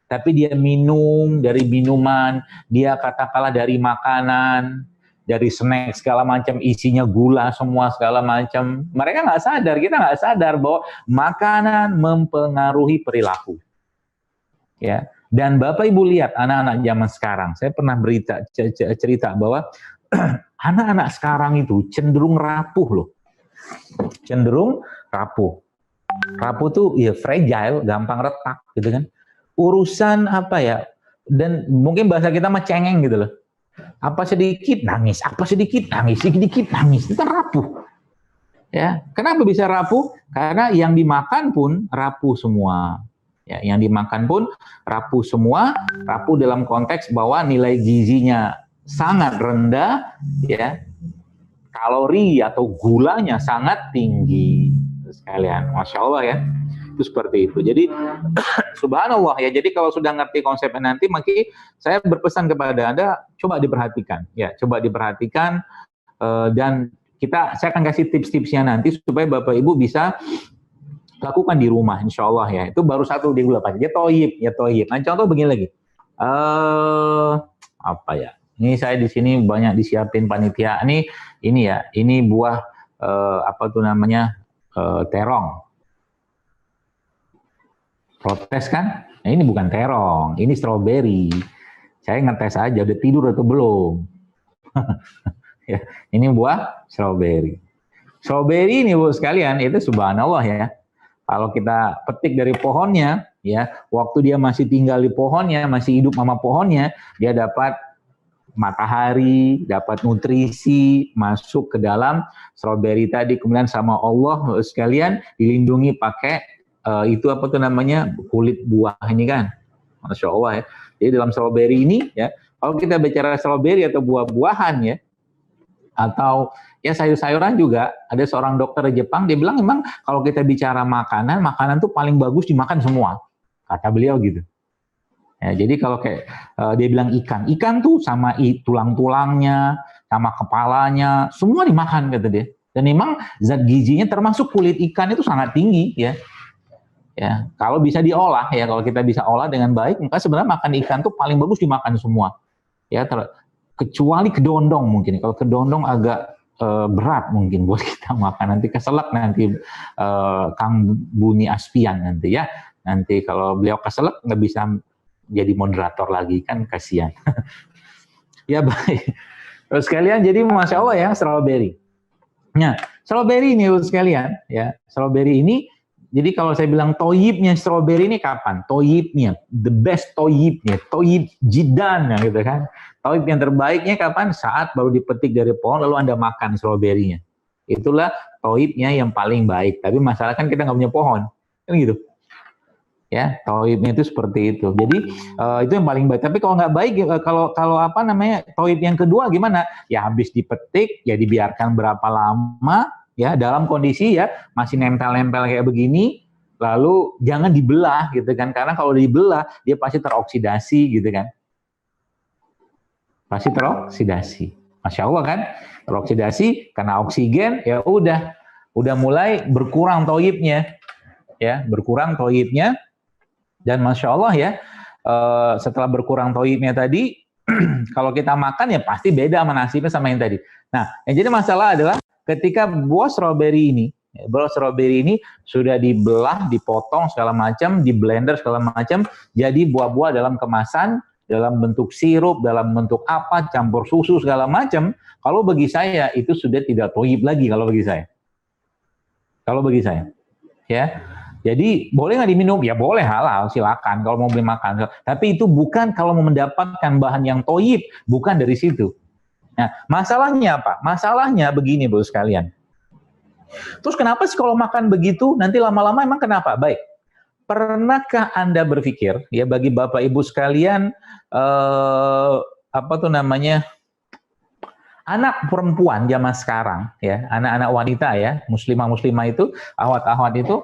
tapi dia minum dari minuman, dia katakanlah dari makanan, dari snack segala macam isinya gula semua segala macam. Mereka nggak sadar, kita nggak sadar bahwa makanan mempengaruhi perilaku. Ya. Dan Bapak Ibu lihat anak-anak zaman sekarang, saya pernah cerita bahwa anak-anak sekarang itu cenderung rapuh loh. Cenderung rapuh. Rapuh tuh ya fragile, gampang retak gitu kan. Urusan apa ya, dan mungkin bahasa kita mah cengeng gitu loh. Apa sedikit nangis, apa sedikit nangis, sedikit nangis, itu kan rapuh. Ya, kenapa bisa rapuh? Karena yang dimakan pun rapuh semua. Ya, yang dimakan pun rapuh semua, rapuh dalam konteks bahwa nilai gizinya sangat rendah, ya, kalori atau gulanya sangat tinggi. Sekalian, Masya Allah ya, itu seperti itu. Jadi, subhanallah ya, jadi kalau sudah ngerti konsepnya nanti, maka saya berpesan kepada Anda, coba diperhatikan. Ya, coba diperhatikan, dan saya akan kasih tips-tipsnya nanti, supaya Bapak Ibu bisa lakukan di rumah, insya Allah ya. Itu baru satu di gula pasir. Ya toyib. Nah contoh begini lagi. Apa ya? Ini saya di sini banyak disiapin panitia. Ini ya. Ini buah apa tuh namanya terong. Protes kan? Nah, ini bukan terong. Ini stroberi. Saya ngetes aja. Udah tidur atau belum? Ya, ini buah stroberi. Stroberi ini Bu sekalian itu subhanallah ya. Kalau kita petik dari pohonnya, ya, waktu dia masih tinggal di pohonnya, masih hidup sama pohonnya, dia dapat matahari, dapat nutrisi, masuk ke dalam stroberi tadi, kemudian sama Allah sekalian dilindungi pakai itu apa tuh namanya, kulit buah ini kan, Masya Allah ya. Jadi dalam stroberi ini, ya, kalau kita bicara stroberi atau buah-buahan ya, atau ya sayur-sayuran juga, ada seorang dokter di Jepang, dia bilang memang kalau kita bicara makanan tuh paling bagus dimakan semua, kata beliau gitu. Ya, jadi kalau kayak dia bilang ikan tuh sama tulang-tulangnya, sama kepalanya, semua dimakan kata dia. Dan memang zat gizinya termasuk kulit ikan itu sangat tinggi ya. Ya, kalau bisa diolah ya, kalau kita bisa olah dengan baik, maka sebenarnya makan ikan tuh paling bagus dimakan semua. Ya, kecuali kedondong mungkin. Kalau kedondong agak berat mungkin buat kita makan. Nanti keselak nanti Kang Buni Aspian nanti ya. Nanti kalau beliau keselak nggak bisa jadi moderator lagi kan, kasihan. Ya baik. Terus sekalian, jadi Masya Allah ya, strawberry. Nah, strawberry ini sekalian ya, strawberry ini. Jadi kalau saya bilang toyibnya strawberry ini kapan? Toyibnya, the best toyibnya, toyib jidan gitu kan. Toyib yang terbaiknya kapan? Saat baru dipetik dari pohon lalu Anda makan stroberinya. Itulah toyibnya yang paling baik. Tapi masalah kan kita nggak punya pohon, kan gitu. Ya, toyibnya itu seperti itu. Jadi itu yang paling baik. Tapi kalau nggak baik, kalau apa namanya toyib yang kedua gimana? Ya habis dipetik, ya dibiarkan berapa lama? Ya, dalam kondisi ya masih nempel-nempel kayak begini, lalu jangan dibelah gitu kan, karena kalau dibelah dia pasti teroksidasi gitu kan, pasti teroksidasi. Masya Allah kan, teroksidasi karena oksigen, ya udah mulai berkurang toyibnya, ya berkurang toyibnya, dan Masya Allah ya setelah berkurang toyibnya tadi, kalau kita makan ya pasti beda sama nasibnya sama yang tadi. Nah, yang jadi masalah adalah ketika buah stroberi ini sudah dibelah, dipotong segala macam, di blender segala macam, jadi buah-buah dalam kemasan, dalam bentuk sirup, dalam bentuk apa, campur susu segala macam. Kalau bagi saya itu sudah tidak toyib lagi kalau bagi saya. Kalau bagi saya, ya. Jadi boleh nggak diminum? Ya boleh, halal, silakan kalau mau beli makan. Tapi itu bukan kalau mau mendapatkan bahan yang toyib, bukan dari situ. Nah, masalahnya apa? Masalahnya begini, Bro sekalian. Terus kenapa sih kalau makan begitu, nanti lama-lama emang kenapa? Baik, pernahkah Anda berpikir, ya bagi Bapak Ibu sekalian, apa tuh namanya, anak perempuan zaman sekarang, ya, anak-anak wanita ya, muslimah-muslimah itu, ahwat-ahwat itu,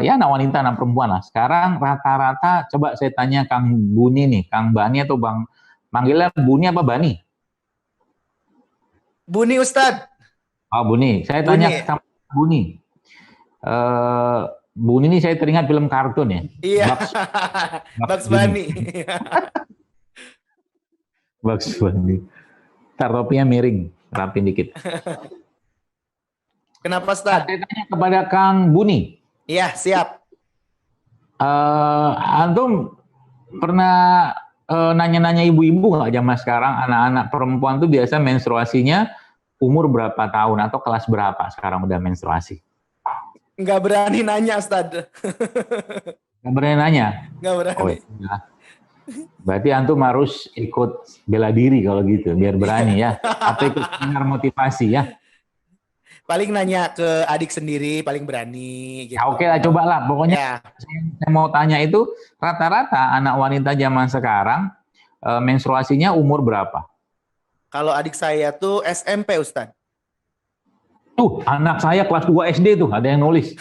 ya anak wanita, anak perempuan lah. Sekarang rata-rata, coba saya tanya Kang Buni nih, Kang Bani atau Bang, manggilnya Buni apa Bani? Buni Ustadz. Oh Buni, saya Buni. tanya sama Buni. Buni ini saya teringat film kartun ya. Iya. Bugs Bunny. Bugs Bunny. Ntar topinya miring, rapin dikit. Kenapa Ustadz? Saya tanya kepada Kang Buni. Iya, siap. Antum pernah nanya-nanya ibu-ibu nggak zaman sekarang anak-anak perempuan tuh biasa menstruasinya umur berapa tahun atau kelas berapa sekarang udah menstruasi? Nggak berani nanya, Ustadz. Nggak berani nanya? Nggak berani. Oh, ya. Berarti antum harus ikut bela diri kalau gitu, biar berani ya. Atau ikut seminar motivasi ya. Paling nanya ke adik sendiri, paling berani. Gitu. Ya oke lah, coba lah. Pokoknya Ya. saya mau tanya itu, rata-rata anak wanita zaman sekarang menstruasinya umur berapa? Kalau adik saya tuh SMP, Ustadz. Tuh, anak saya kelas 2 SD tuh, ada yang nulis.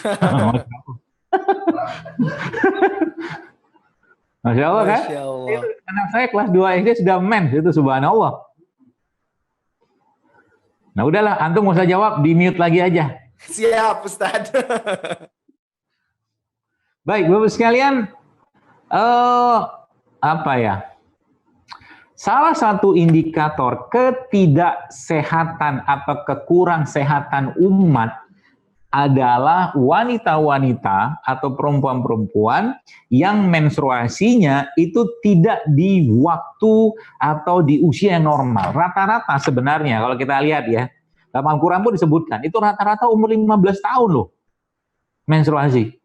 Masya Allah kan? Masya Allah. Anak saya kelas 2 SD sudah mens, itu subhanallah. Nah udahlah, antum nggak usah jawab, di mute lagi aja. Siap, Ustadz. Baik, Bapak sekalian, apa ya? Salah satu indikator ketidaksehatan atau kekurang sehatan umat adalah wanita-wanita atau perempuan-perempuan yang menstruasinya itu tidak di waktu atau di usia yang normal. Rata-rata sebenarnya kalau kita lihat ya, dalam Al-Quran pun disebutkan, itu rata-rata umur 15 tahun loh menstruasi.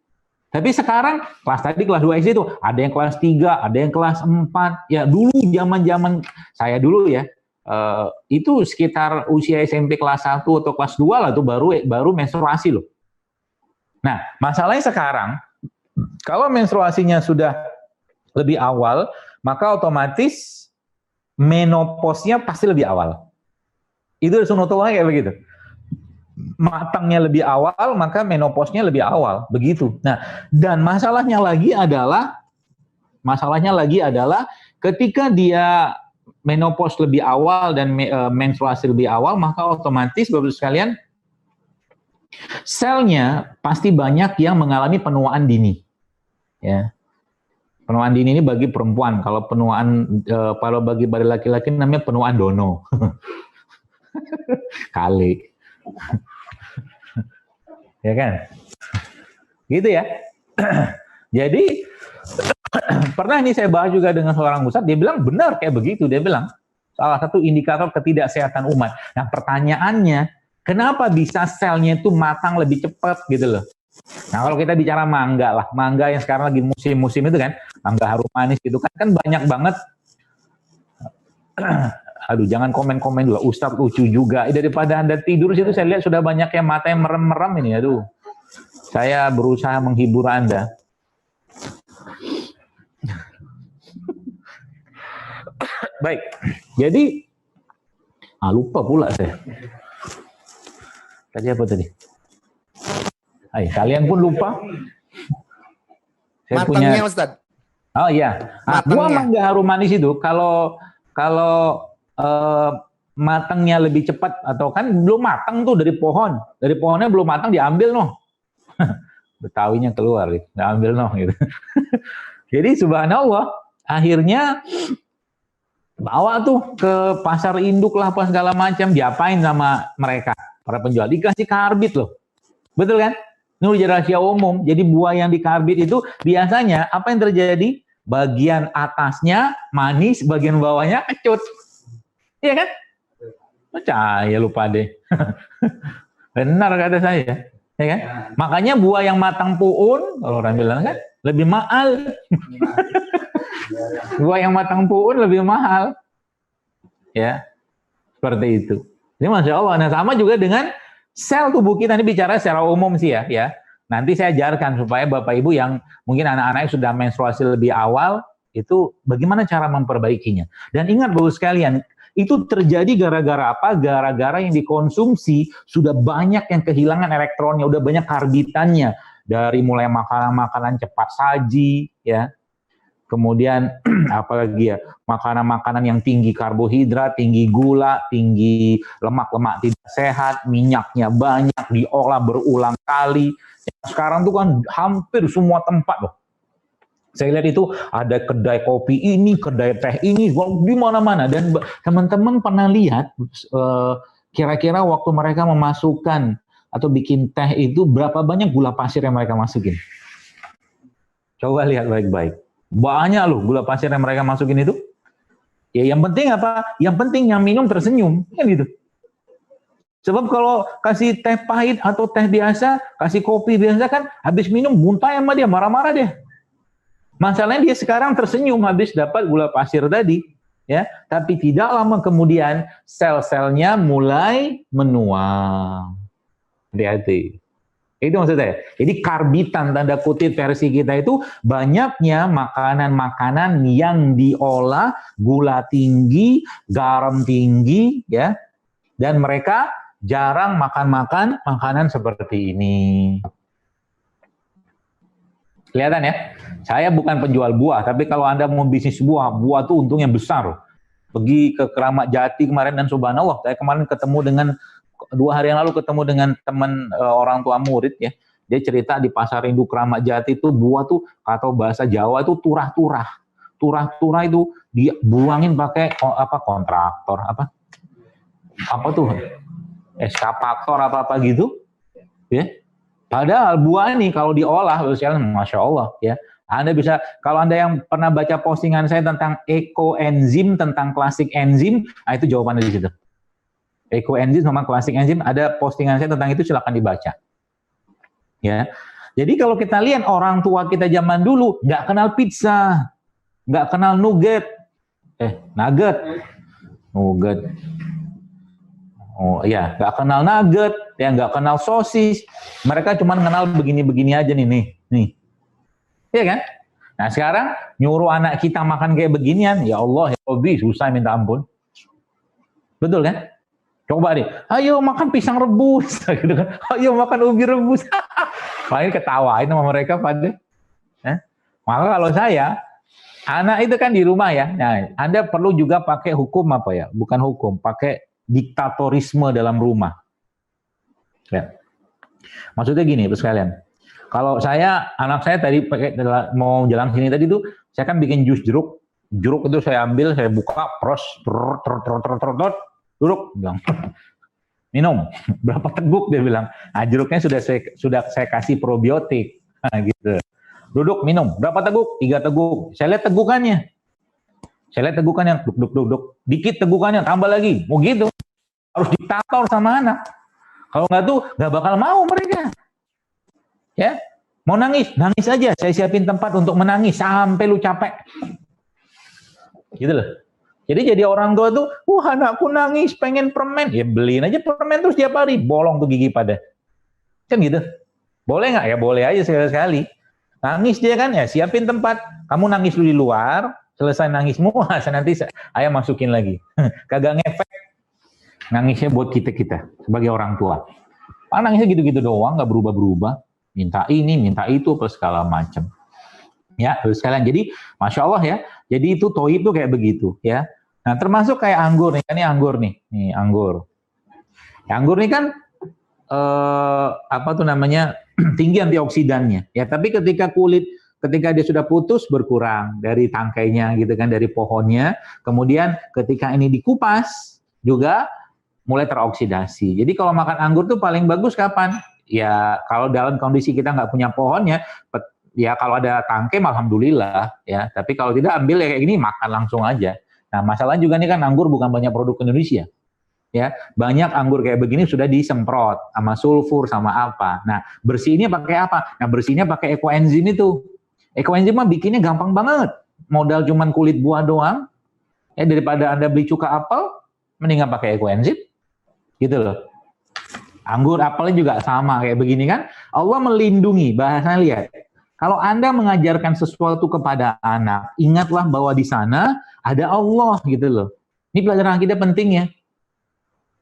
Tapi sekarang kelas 2 SD itu ada yang kelas 3, ada yang kelas 4. Ya dulu zaman-zaman saya dulu ya, itu sekitar usia SMP kelas 1 atau kelas 2 lah tuh baru menstruasi loh. Nah, masalahnya sekarang kalau menstruasinya sudah lebih awal, maka otomatis menopausnya pasti lebih awal. Itu sunatullah kayak begitu. Matangnya lebih awal, maka menopausnya lebih awal, begitu. Nah, dan masalahnya lagi adalah ketika dia menopause lebih awal dan menstruasi lebih awal, maka otomatis Bapak sekalian selnya pasti banyak yang mengalami penuaan dini. Ya. Penuaan dini ini bagi perempuan, kalau bagi laki-laki namanya penuaan dono. Kali. Ya kan? Gitu ya. Jadi pernah ini saya bahas juga dengan seorang ustadz, dia bilang benar kayak begitu, dia bilang salah satu indikator ketidaksehatan umat. Nah pertanyaannya, kenapa bisa selnya itu matang lebih cepat gitu loh. Nah kalau kita bicara mangga yang sekarang lagi musim-musim itu kan, mangga harum manis gitu kan banyak banget. Aduh jangan komen-komen dulu, Ustadz lucu juga. Daripada Anda tidur situ saya lihat sudah banyak yang mata yang merem-merem ini, aduh. Saya berusaha menghibur Anda. Baik, jadi lupa pula saya. Tadi apa tadi? Kalian pun lupa. Saya Matangnya, punya. Ustadz. Oh iya, buah mangga harum manis itu kalau matangnya lebih cepat atau kan belum matang tuh dari pohonnya belum matang diambil noh. Betawinya keluar gitu, diambil noh gitu. Jadi subhanallah, akhirnya bawa tuh ke pasar induk lah apa segala macam, diapain sama mereka para penjual, dikasih karbit loh, betul kan? Ini udah rahasia umum. Jadi buah yang dikarbit itu biasanya apa yang terjadi? Bagian atasnya manis, bagian bawahnya kecut, iya kan? Percaya lupa deh. Benar kata saya, ya kan? Makanya buah yang matang puun, kalau orang bilang kan lebih mahal. Buah yang matang puun lebih mahal, ya. Seperti itu. Ini Masya Allah. Nah, sama juga dengan sel tubuh kita. Ini bicara secara umum sih ya. Nanti saya ajarkan supaya Bapak Ibu yang mungkin anak-anaknya sudah menstruasi lebih awal, itu bagaimana cara memperbaikinya. Dan ingat Bapak sekalian, itu terjadi gara-gara apa? Gara-gara yang dikonsumsi sudah banyak yang kehilangan elektronnya, udah banyak karbitannya. Dari mulai makanan-makanan cepat saji, ya. Kemudian apalagi ya, makanan-makanan yang tinggi karbohidrat, tinggi gula, tinggi lemak-lemak tidak sehat, minyaknya banyak, diolah berulang kali. Sekarang tuh kan hampir semua tempat loh. Saya lihat itu ada kedai kopi ini, kedai teh ini, di mana-mana. Dan teman-teman pernah lihat kira-kira waktu mereka memasukkan atau bikin teh itu berapa banyak gula pasir yang mereka masukin? Coba lihat baik-baik. Banyak loh gula pasir yang mereka masukin itu. Ya yang penting apa? Yang penting yang minum tersenyum, kan gitu. Sebab kalau kasih teh pahit atau teh biasa, kasih kopi biasa kan, habis minum muntah sama dia, marah-marah dia. Masalahnya dia sekarang tersenyum habis dapat gula pasir tadi, ya. Tapi tidak lama kemudian sel-selnya mulai menua. Hati-hati. Itu maksud saya. Jadi karbitan tanda kutip versi kita itu banyaknya makanan-makanan yang diolah gula tinggi, garam tinggi, ya. Dan mereka jarang makan makanan seperti ini. Kelihatan ya? Saya bukan penjual buah, tapi kalau Anda mau bisnis buah itu untungnya besar. Pergi ke Keramat Jati kemarin dan subhanallah, saya kemarin ketemu dengan 2 hari yang lalu ketemu dengan teman orang tua murid ya. Dia cerita di Pasar Induk Keramat Jati itu buah tuh atau bahasa Jawa itu turah-turah. Turah-turah itu dia buangin pakai kontraktor apa tuh? Eskavator apa gitu. Ya. Padahal buah ini kalau diolah Masya Allah ya. Anda bisa, kalau Anda yang pernah baca postingan saya tentang ekoenzim, tentang klasik enzim, itu jawabannya di situ. Ekoenzim sama klasik enzim, ada postingan saya tentang itu, silakan dibaca. Ya, jadi kalau kita lihat orang tua kita zaman dulu nggak kenal pizza, nggak kenal nugget, nugget. Oh iya, nggak kenal nugget, ya nggak kenal sosis. Mereka cuma kenal begini-begini aja nih. Iya kan? Nah sekarang nyuruh anak kita makan kayak beginian, ya Allah, ya Rabbi, susah minta ampun. Betul kan? Coba deh, ayo makan pisang rebus, gitu kan? Ayo makan ubi rebus. Paling ketawain sama mereka pada. Maka kalau saya, anak itu kan di rumah ya. Nah, Anda perlu juga pakai hukum apa ya? Bukan hukum, pakai diktatorisme dalam rumah. Ya. Maksudnya gini, sekalian. Kalau anak saya tadi mau jalan sini tadi tuh, saya kan bikin jus jeruk. Jeruk itu saya ambil, saya buka, pros, duduk, bilang, minum. Berapa teguk dia bilang. Nah, jeruknya sudah saya kasih probiotik, gitu. Duduk, minum. Berapa teguk? 3 teguk. Saya lihat tegukannya. Duduk. Dikit tegukannya, tambah lagi. Mau gitu. Harus diktator sama anak. Kalau nggak tuh, nggak bakal mau mereka. Ya, mau nangis aja. Saya siapin tempat untuk menangis sampai lu capek. Gitu loh. Jadi jadi orang tua tuh, anakku nangis pengen permen, ya beliin aja permen terus tiap hari, bolong tuh gigi pada. Kan gitu. Boleh nggak? Ya boleh aja sekali-sekali. Nangis dia kan, ya siapin tempat. Kamu nangis dulu di luar, selesai nangismu, nanti ayah masukin lagi. Kagak ngefek. Nangisnya buat kita sebagai orang tua. Nangisnya gitu-gitu doang, nggak berubah-berubah. Minta ini, minta itu, apa segala macam. Ya, terus sekalian. Jadi, Masya Allah ya. Jadi itu toib tuh kayak begitu ya. Nah, termasuk kayak anggur nih. Ini anggur nih. Nih, anggur. Ya, anggur nih kan tinggi antioksidannya. Ya, tapi ketika dia sudah putus berkurang dari tangkainya gitu kan, dari pohonnya. Kemudian ketika ini dikupas juga mulai teroksidasi. Jadi kalau makan anggur tuh paling bagus kapan? Ya kalau dalam kondisi kita nggak punya pohonnya, ya kalau ada tangkai alhamdulillah ya. Tapi kalau tidak ambil ya kayak gini makan langsung aja. Nah masalahnya juga nih kan anggur bukan banyak produk Indonesia. Ya banyak anggur kayak begini sudah disemprot sama sulfur sama apa. Nah bersihnya pakai apa? Nah bersihnya pakai ekoenzim itu. Ekoenzim mah bikinnya gampang banget. Modal cuman kulit buah doang. Ya daripada Anda beli cuka apel, mendingan pakai ekoenzim, gitu loh. Anggur, apelnya juga sama kayak begini kan. Allah melindungi, bahasanya lihat. Kalau Anda mengajarkan sesuatu kepada anak, ingatlah bahwa di sana ada Allah gitu loh. Ini pelajaran akidah penting ya.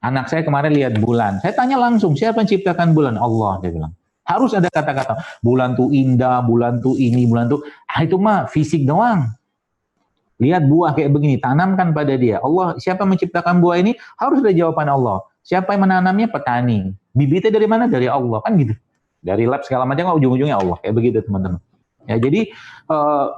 Anak saya kemarin lihat bulan. Saya tanya langsung, siapa yang ciptakan bulan? Allah, dia bilang. Harus ada kata-kata, bulan tuh indah, bulan tuh ini, bulan tuh... itu mah fisik doang. Lihat buah kayak begini, tanamkan pada dia. Allah, siapa yang menciptakan buah ini? Harus ada jawaban Allah. Siapa yang menanamnya? Petani. Bibitnya dari mana? Dari Allah, kan gitu. Dari lab segala macam, ujung-ujungnya Allah. Kayak begitu teman-teman. Ya, jadi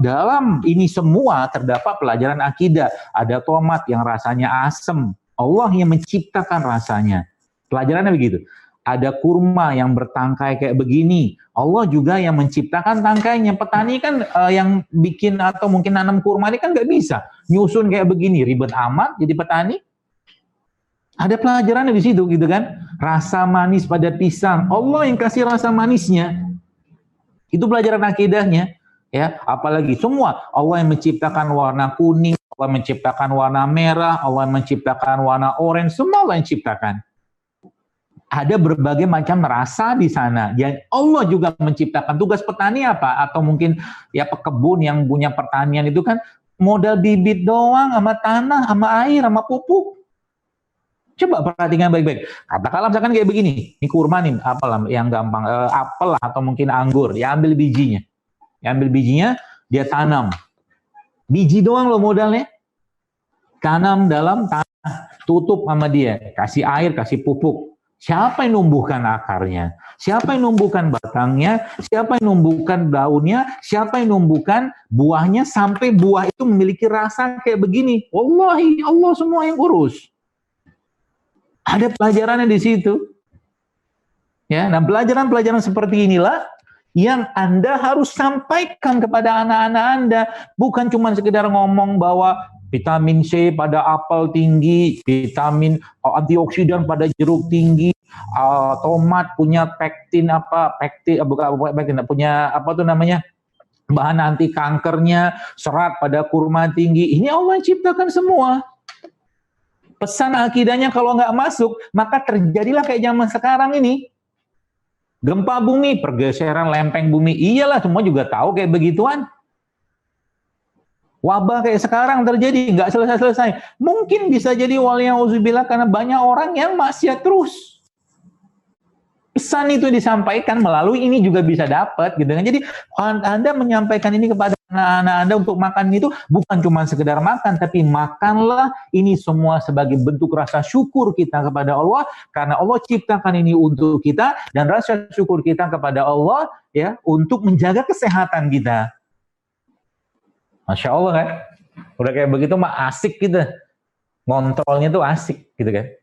dalam ini semua terdapat pelajaran akidah. Ada tomat yang rasanya asam. Allah yang menciptakan rasanya. Pelajarannya begitu. Ada kurma yang bertangkai kayak begini. Allah juga yang menciptakan tangkainya. Petani kan yang bikin atau mungkin nanam kurma ini kan nggak bisa. Nyusun kayak begini. Ribet amat jadi petani. Ada pelajarannya di situ gitu kan. Rasa manis pada pisang. Allah yang kasih rasa manisnya. Itu pelajaran akidahnya. Ya, apalagi semua Allah yang menciptakan warna kuning, Allah menciptakan warna merah, Allah menciptakan warna orange, semua Allah yang ciptakan. Ada berbagai macam rasa di sana. Dan Allah juga menciptakan. Tugas petani apa? Atau mungkin ya pekebun yang punya pertanian itu kan modal bibit doang, sama tanah, sama air, sama pupuk. Coba perhatikan baik-baik. Katakanlah misalkan kayak begini, ini kurma nih, apalah yang gampang, apel lah atau mungkin anggur, ya ambil bijinya. Ya ambil bijinya, dia tanam. Biji doang loh modalnya. Tanam dalam tanah, tutup sama dia, kasih air, kasih pupuk. Siapa yang numbuhkan akarnya? Siapa yang numbuhkan batangnya? Siapa yang numbuhkan daunnya? Siapa yang numbuhkan buahnya sampai buah itu memiliki rasa kayak begini? Wallahi, Allah semua yang urus. Ada pelajarannya di situ. Ya, nah pelajaran-pelajaran seperti inilah yang Anda harus sampaikan kepada anak-anak Anda. Bukan cuma sekedar ngomong bahwa vitamin C pada apel tinggi, vitamin antioksidan pada jeruk tinggi, tomat punya pektin punya apa tuh namanya, bahan anti kankernya, serat pada kurma tinggi. Ini Allah yang ciptakan semua. Pesan akidahnya kalau nggak masuk, maka terjadilah kayak zaman sekarang ini. Gempa bumi, pergeseran lempeng bumi. Iyalah, semua juga tahu kayak begituan. Wabah kayak sekarang terjadi, nggak selesai-selesai. Mungkin bisa jadi waliyauzubillah karena banyak orang yang maksiat terus. Pesan itu disampaikan melalui ini juga bisa dapat, gitu kan. Jadi Anda menyampaikan ini kepada anak-anak Anda untuk makan itu bukan cuma sekedar makan, tapi makanlah ini semua sebagai bentuk rasa syukur kita kepada Allah, karena Allah ciptakan ini untuk kita, dan rasa syukur kita kepada Allah ya untuk menjaga kesehatan kita. Masya Allah kan, udah kayak begitu mah asik gitu, ngontrolnya tuh asik gitu kan.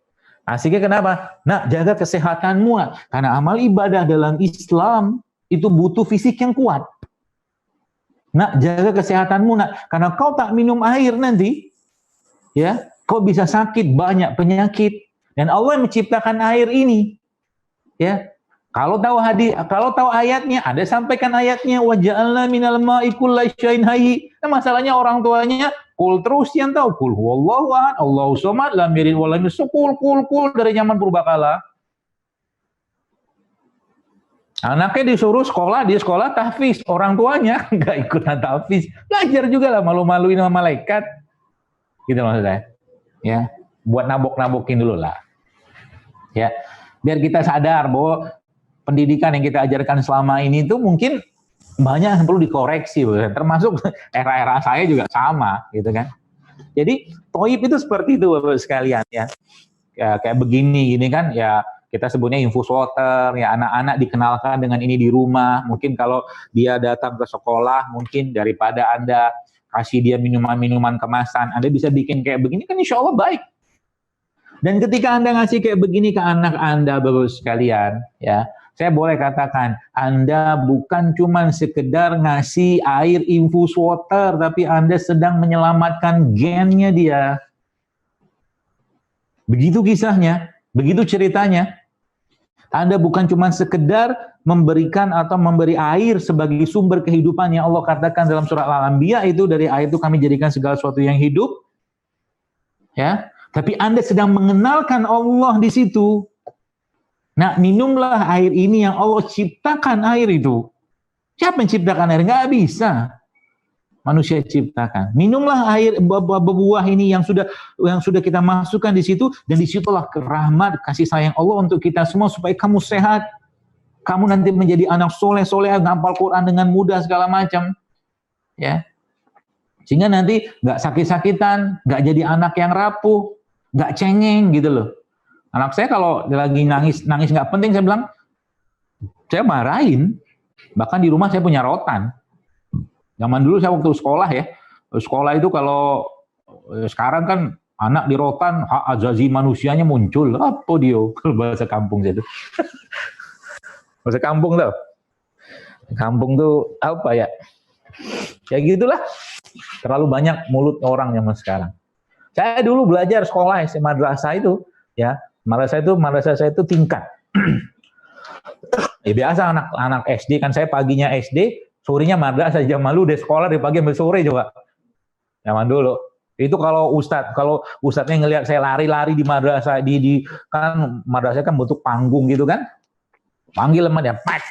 Asiknya kenapa? Nah, jaga kesehatanmu, karena amal ibadah dalam Islam itu butuh fisik yang kuat. Nah, jaga kesehatanmu, karena kau tak minum air nanti, ya, kau bisa sakit banyak penyakit. Dan Allah yang menciptakan air ini, ya. Kalau tahu ayatnya, ada sampaikan ayatnya, wa ja'alna minal ma'i kullai syai'in hayy. Nah, masalahnya orang tuanya kul terus yang tahu, kul huwallahu ahad, Allahu somad, lam yalid wa lam yulad, kul dari zaman purbakala. Anaknya disuruh sekolah, di sekolah tahfiz, orang tuanya nggak ikutan tahfiz, belajar juga lah, malu-maluin sama malaikat, gitu maksudnya. Ya, buat nabok-nabokin dulu lah. Ya, biar kita sadar bahwa pendidikan yang kita ajarkan selama ini itu mungkin banyak yang perlu dikoreksi, termasuk era-era saya juga sama, gitu kan. Jadi Toib itu seperti itu Bapak sekalian ya. Ya kayak begini gini kan ya, kita sebutnya infus water ya, anak-anak dikenalkan dengan ini di rumah. Mungkin kalau dia datang ke sekolah, mungkin daripada Anda kasih dia minuman-minuman kemasan, Anda bisa bikin kayak begini kan insya Allah baik. Dan ketika Anda ngasih kayak begini ke anak Anda Bapak sekalian ya, saya boleh katakan, Anda bukan cuma sekedar ngasih air infus water, tapi Anda sedang menyelamatkan gennya dia. Begitu kisahnya, begitu ceritanya. Anda bukan cuma sekedar memberikan atau memberi air sebagai sumber kehidupan yang Allah katakan dalam surah Al-Anbiya itu, dari air itu kami jadikan segala sesuatu yang hidup. Ya, Tapi Anda sedang mengenalkan Allah di situ. Nah, minumlah air ini yang Allah ciptakan air itu. Siapa yang ciptakan air? Nggak bisa. Manusia ciptakan. Minumlah air buah ini yang sudah kita masukkan di situ, dan disitulah rahmat kasih sayang Allah untuk kita semua supaya kamu sehat. Kamu nanti menjadi anak soleh, ngapal Quran dengan mudah segala macam. Ya. Sehingga nanti nggak sakit-sakitan, nggak jadi anak yang rapuh, nggak cengeng gitu loh. Anak saya kalau lagi nangis nggak penting, saya bilang, saya marahin. Bahkan di rumah saya punya rotan. Zaman dulu saya waktu sekolah ya, sekolah itu kalau sekarang kan anak di rotan, hak azazi manusianya muncul. Apa dia? Kalau bahasa kampung saya itu. Bahasa kampung tuh. Kampung tuh apa ya? Ya gitulah. Terlalu banyak mulut orang zaman sekarang. Saya dulu belajar sekolah madrasah itu, ya. Madrasah saya itu tingkat. Ya biasa anak SD kan, saya paginya SD, sorenya madrasah. Jam malu deh sekolah dari pagi sampai sore coba. Zaman dulu. Itu kalau ustadznya ngelihat saya lari-lari di madrasah, kan madrasah kan bentuk panggung gitu kan. Panggil sama dia, pak.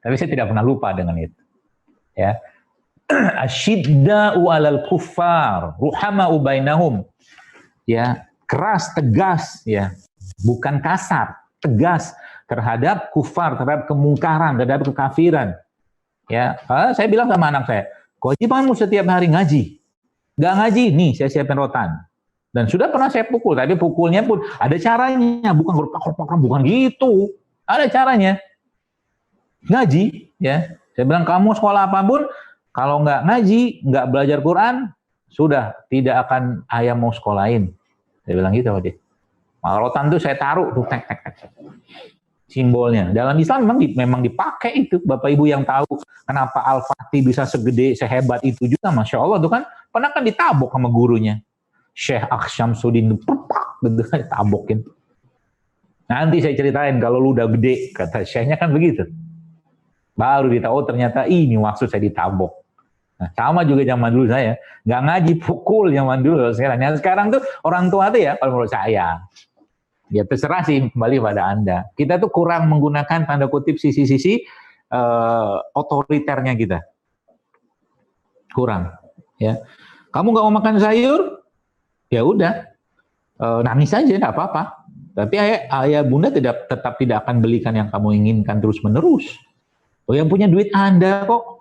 Tapi saya tidak pernah lupa dengan itu. Ya. Asyidda'u 'alal kuffar, ruhama'u bainahum. Ya, keras, tegas ya. Bukan kasar, tegas terhadap kufar, terhadap kemungkaran, terhadap kekafiran. Ya, saya bilang sama anak saya, kewajibanmu setiap hari ngaji. Gak ngaji, nih saya siapin rotan. Dan sudah pernah saya pukul, tapi pukulnya pun ada caranya, bukan berpak-pak, bukan gitu. Ada caranya. Ngaji, ya. Saya bilang kamu sekolah apapun, kalau nggak ngaji, nggak belajar Quran, sudah tidak akan ayah mau sekolahin. Saya bilang gitu sama dia. Rotan tuh saya taruh tuh tek. Simbolnya. Dalam Islam memang dipakai itu. Bapak Ibu yang tahu kenapa Al-Fatih bisa segede, sehebat itu juga, Masya Allah tuh kan pernah kan ditabok sama gurunya. Syekh Aksyamsuddin tabokin. Nanti saya ceritain kalau lu udah gede, kata syekhnya kan begitu. Baru ditahu ternyata ini maksud saya ditabok. Nah, sama juga zaman dulu saya, nggak ngaji pukul zaman dulu. Sekarang tuh orang tua tuh ya, kalau menurut saya, ya terserah sih, kembali pada Anda. Kita tuh kurang menggunakan tanda kutip sisi-sisi otoriternya kita. Kurang. Ya, kamu nggak mau makan sayur? Ya udah, nangis aja, nggak apa-apa. Tapi ayah bunda tetap tidak akan belikan yang kamu inginkan terus-menerus. Oh, yang punya duit Anda kok.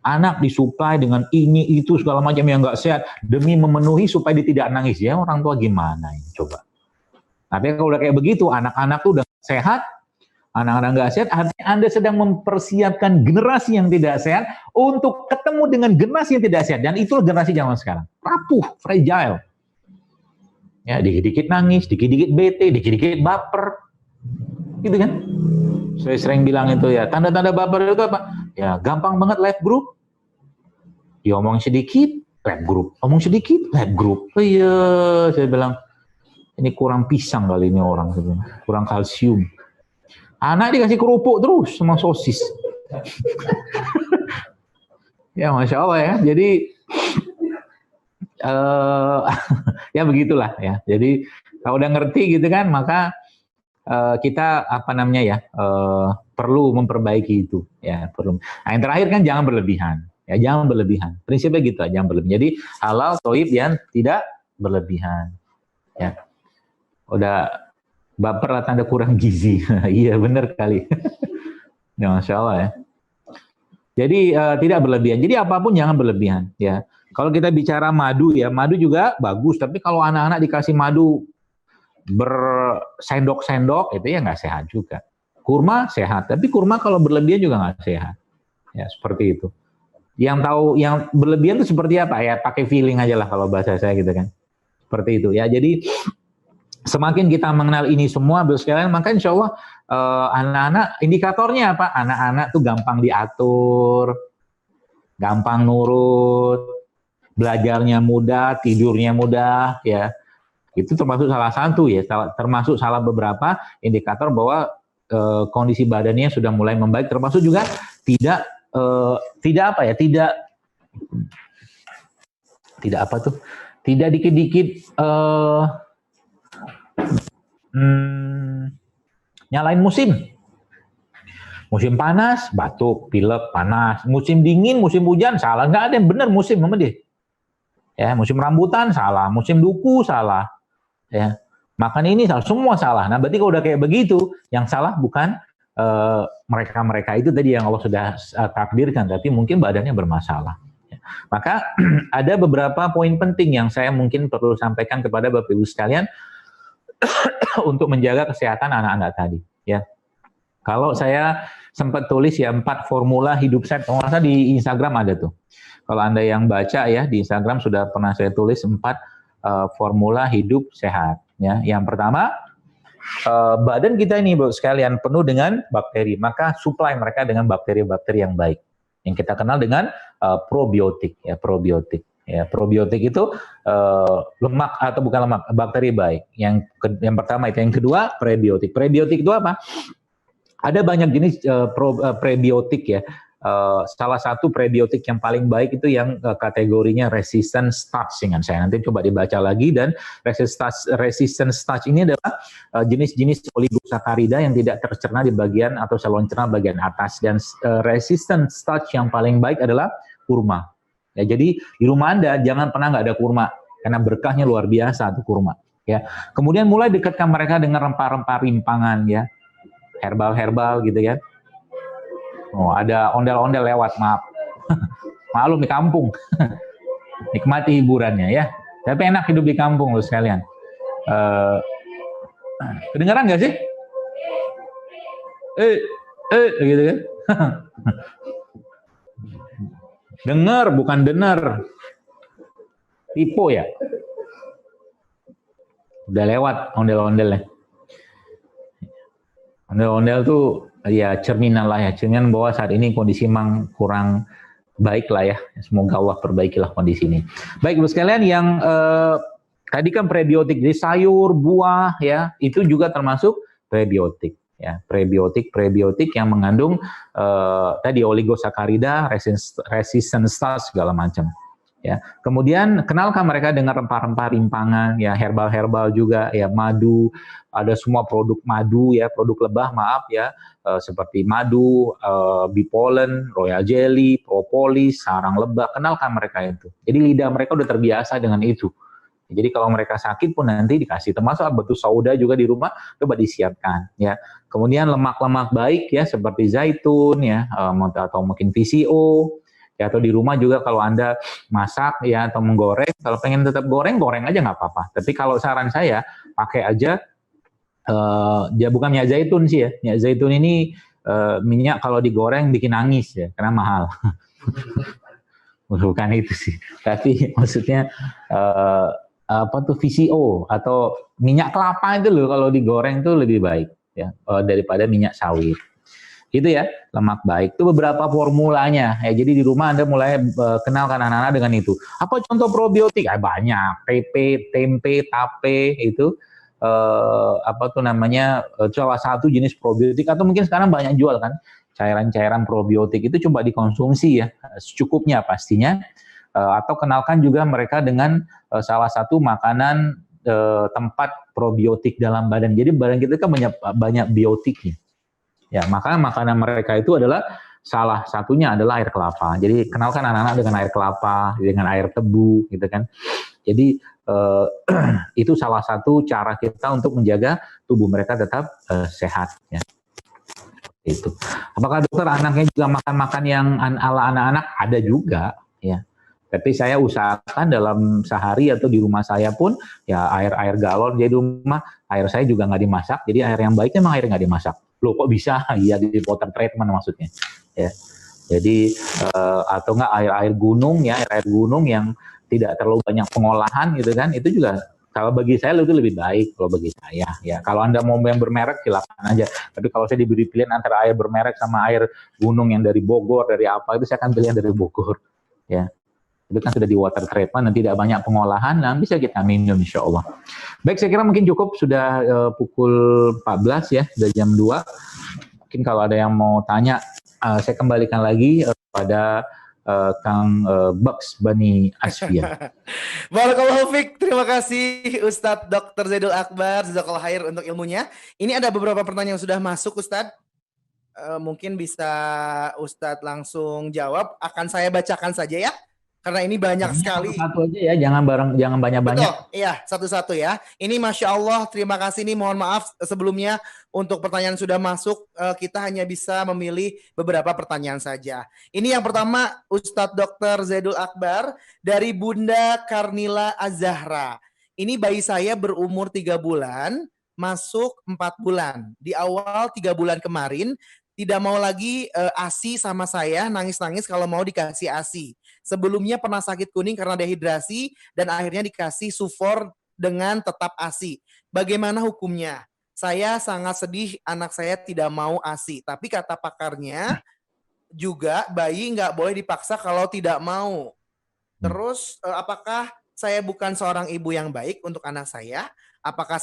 Anak disuplai dengan ini, itu, segala macam yang nggak sehat. Demi memenuhi supaya dia tidak nangis. Ya orang tua gimana ini, coba. Tapi kalau udah kayak begitu, anak-anak tuh udah sehat, anak-anak nggak sehat, artinya Anda sedang mempersiapkan generasi yang tidak sehat untuk ketemu dengan generasi yang tidak sehat. Dan itulah generasi zaman sekarang. Rapuh, fragile. Ya, dikit-dikit nangis, dikit-dikit bete, dikit-dikit baper. Gitu kan? Saya sering bilang itu ya, tanda-tanda baper itu apa? Ya, gampang banget live group. Ya, omong sedikit, live group. Omong sedikit, live group. Oh iya, saya bilang, ini kurang pisang kali ini orang. Kurang kalsium. Anak dikasih kerupuk terus sama sosis. Ya, Masya Allah ya. Jadi, ya begitulah ya. Jadi, kalau udah ngerti gitu kan, maka kita perlu memperbaiki itu ya, perlu. Nah, yang terakhir kan jangan berlebihan ya, jangan berlebihan, prinsipnya gitu, jangan berlebihan. Jadi halal, thayyib, yang tidak berlebihan ya. Udah baper lah, tanda kurang gizi. Iya benar kali. Ya, Masya Allah ya. Jadi tidak berlebihan, jadi apapun jangan berlebihan ya. Kalau kita bicara madu ya, madu juga bagus, tapi kalau anak-anak dikasih madu bersendok-sendok itu ya nggak sehat juga. Kurma sehat, tapi kurma kalau berlebihan juga nggak sehat. Ya seperti itu. Yang tahu yang berlebihan itu seperti apa ya? Pakai feeling aja lah kalau bahasa saya gitu kan. Seperti itu ya. Jadi semakin kita mengenal ini semua, sekalian, maka insya Allah anak-anak indikatornya apa? Anak-anak tuh gampang diatur, gampang nurut, belajarnya mudah, tidurnya mudah ya. Itu termasuk salah satu ya, termasuk salah beberapa indikator bahwa kondisi badannya sudah mulai membaik, termasuk juga Tidak dikit-dikit nyalain musim. Musim panas, batuk, pilek, panas. Musim dingin, musim hujan, salah. Nggak ada yang benar musim sama dia. Ya, musim rambutan salah, musim duku salah. Ya, makan ini salah, semua salah. Nah, berarti kalau udah kayak begitu, yang salah bukan mereka-mereka itu tadi yang Allah sudah takdirkan, tapi mungkin badannya bermasalah. Ya. Maka ada beberapa poin penting yang saya mungkin perlu sampaikan kepada Bapak Ibu sekalian untuk menjaga kesehatan anak-anak tadi. Ya, kalau saya sempat tulis ya 4 formula hidup sehat, kalau nggak salah di Instagram ada tuh. Kalau Anda yang baca ya di Instagram sudah pernah saya tulis 4 formula hidup sehat. Ya, yang pertama, badan kita ini Bapak sekalian penuh dengan bakteri, maka supply mereka dengan bakteri-bakteri yang baik, yang kita kenal dengan probiotik. Ya, probiotik. Ya, probiotik itu lemak atau bukan lemak, bakteri baik. Yang pertama itu. Yang kedua, prebiotik. Prebiotik itu apa? Ada banyak jenis prebiotik ya. Salah satu prebiotik yang paling baik itu yang kategorinya resistant starch. Dengan saya nanti coba dibaca lagi, dan resistant starch ini adalah jenis-jenis oligosakarida yang tidak tercerna di bagian atau saluran cerna bagian atas, dan resistant starch yang paling baik adalah kurma. Ya, jadi di rumah Anda jangan pernah nggak ada kurma, karena berkahnya luar biasa tuh kurma. Ya, kemudian mulai dekatkan mereka dengan rempah-rempah rimpangan ya. Herbal gitu ya. Oh, ada ondel-ondel lewat, maaf. Maklum di kampung. Nikmati hiburannya ya. Tapi enak hidup di kampung loh sekalian. Kedengaran nggak sih? Gitu kan? Dengar bukan dener. Tipe ya. Udah lewat ondel-ondelnya. Ondel-ondel tuh ya cerminan lah ya, cerminan bahwa saat ini kondisi memang kurang baik lah ya. Semoga Allah perbaikilah kondisi ini. Baik Ibu sekalian, yang tadi kan prebiotik, jadi sayur, buah ya, itu juga termasuk prebiotik ya. Prebiotik yang mengandung tadi oligosakarida, resistant starch segala macam. Ya, kemudian kenalkan mereka dengan rempah-rempah rimpangan, ya herbal-herbal juga, ya madu, ada semua produk madu ya, produk lebah maaf ya, seperti madu, bee pollen, royal jelly, propolis, sarang lebah, kenalkan mereka itu. Jadi lidah mereka udah terbiasa dengan itu. Jadi kalau mereka sakit pun nanti dikasih, termasuk batu sauda juga di rumah, coba disiapkan ya. Kemudian lemak-lemak baik ya, seperti zaitun ya, atau mungkin VCO. Ya, atau di rumah juga kalau Anda masak ya atau menggoreng, kalau pengen tetap goreng aja nggak apa-apa. Tapi kalau saran saya pakai aja dia bukan minyak zaitun sih ya. Minyak zaitun ini minyak kalau digoreng bikin nangis ya, karena mahal. Bukan itu sih. Tapi maksudnya apa tuh VCO atau minyak kelapa itu loh, kalau digoreng tuh lebih baik ya daripada minyak sawit. Gitu ya, lemak baik. Itu beberapa formulanya. Ya, jadi di rumah Anda mulai kenalkan anak-anak dengan itu. Apa contoh probiotik? Banyak. Pepe, tempe, tape itu apa tuh namanya? Salah satu jenis probiotik, atau mungkin sekarang banyak jual kan cairan-cairan probiotik, itu coba dikonsumsi ya, secukupnya pastinya. Atau kenalkan juga mereka dengan salah satu makanan tempat probiotik dalam badan. Jadi badan kita kan banyak biotiknya. Ya, maka makanan mereka itu adalah salah satunya adalah air kelapa. Jadi kenalkan anak-anak dengan air kelapa, dengan air tebu, gitu kan. Jadi itu salah satu cara kita untuk menjaga tubuh mereka tetap sehat. Ya. Itu. Apakah dokter anaknya juga makan-makan yang ala anak-anak? Ada juga, ya. Tapi saya usahakan dalam sehari atau di rumah saya pun ya air galon. Jadi di rumah air saya juga nggak dimasak. Jadi air yang baiknya memang air nggak dimasak. Loh kok bisa? Iya, di water treatment maksudnya. Ya. Jadi atau enggak air gunung ya, air gunung yang tidak terlalu banyak pengolahan gitu kan. Itu juga kalau bagi saya itu lebih baik kalau bagi saya ya. Kalau Anda mau yang bermerek silakan aja. Tapi kalau saya diberi pilihan antara air bermerek sama air gunung yang dari Bogor, dari apa, itu saya akan pilih yang dari Bogor. Ya. Itu kan sudah di water treatment dan tidak banyak pengolahan, dan bisa kita minum insya Allah. Baik, saya kira mungkin cukup, sudah pukul 14 ya, sudah jam 2. Mungkin kalau ada yang mau tanya, saya kembalikan lagi pada Kang Bugs Bani Asfian. Barakallahu fiik. Terima kasih Ustadz Dr. Zaidul Akbar. Jazakallahu khair untuk ilmunya. Ini ada beberapa pertanyaan yang sudah masuk, Ustadz. Mungkin bisa Ustadz langsung jawab. Akan saya bacakan saja ya. Karena ini banyak sekali. Satu aja ya, jangan banyak-banyak. Betul, iya satu-satu ya. Ini Masya Allah, terima kasih nih. Mohon maaf sebelumnya untuk pertanyaan sudah masuk. Kita hanya bisa memilih beberapa pertanyaan saja. Ini yang pertama, Ustadz Dr. Zaidul Akbar dari Bunda Karnila Azahra. Ini bayi saya berumur 3 bulan, masuk 4 bulan. Di awal 3 bulan kemarin, tidak mau lagi ASI sama saya, nangis-nangis kalau mau dikasih ASI. Sebelumnya pernah sakit kuning karena dehidrasi dan akhirnya dikasih sufor dengan tetap ASI. Bagaimana hukumnya? Saya sangat sedih anak saya tidak mau ASI. Tapi kata pakarnya juga bayi nggak boleh dipaksa kalau tidak mau. Terus apakah saya bukan seorang ibu yang baik untuk anak saya? Apakah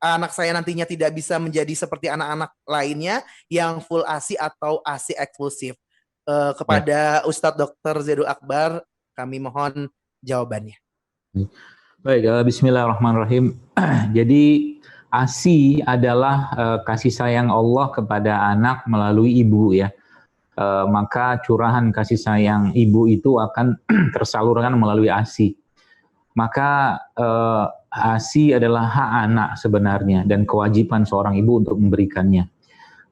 anak saya nantinya tidak bisa menjadi seperti anak-anak lainnya yang full ASI atau ASI eksklusif? Kepada Ustadz Dr. Zaidul Akbar, kami mohon jawabannya. Baik, bismillahirrahmanirrahim. Jadi ASI adalah kasih sayang Allah kepada anak melalui ibu ya. Maka curahan kasih sayang ibu itu akan tersalurkan melalui ASI. Maka ASI adalah hak anak sebenarnya dan kewajiban seorang ibu untuk memberikannya.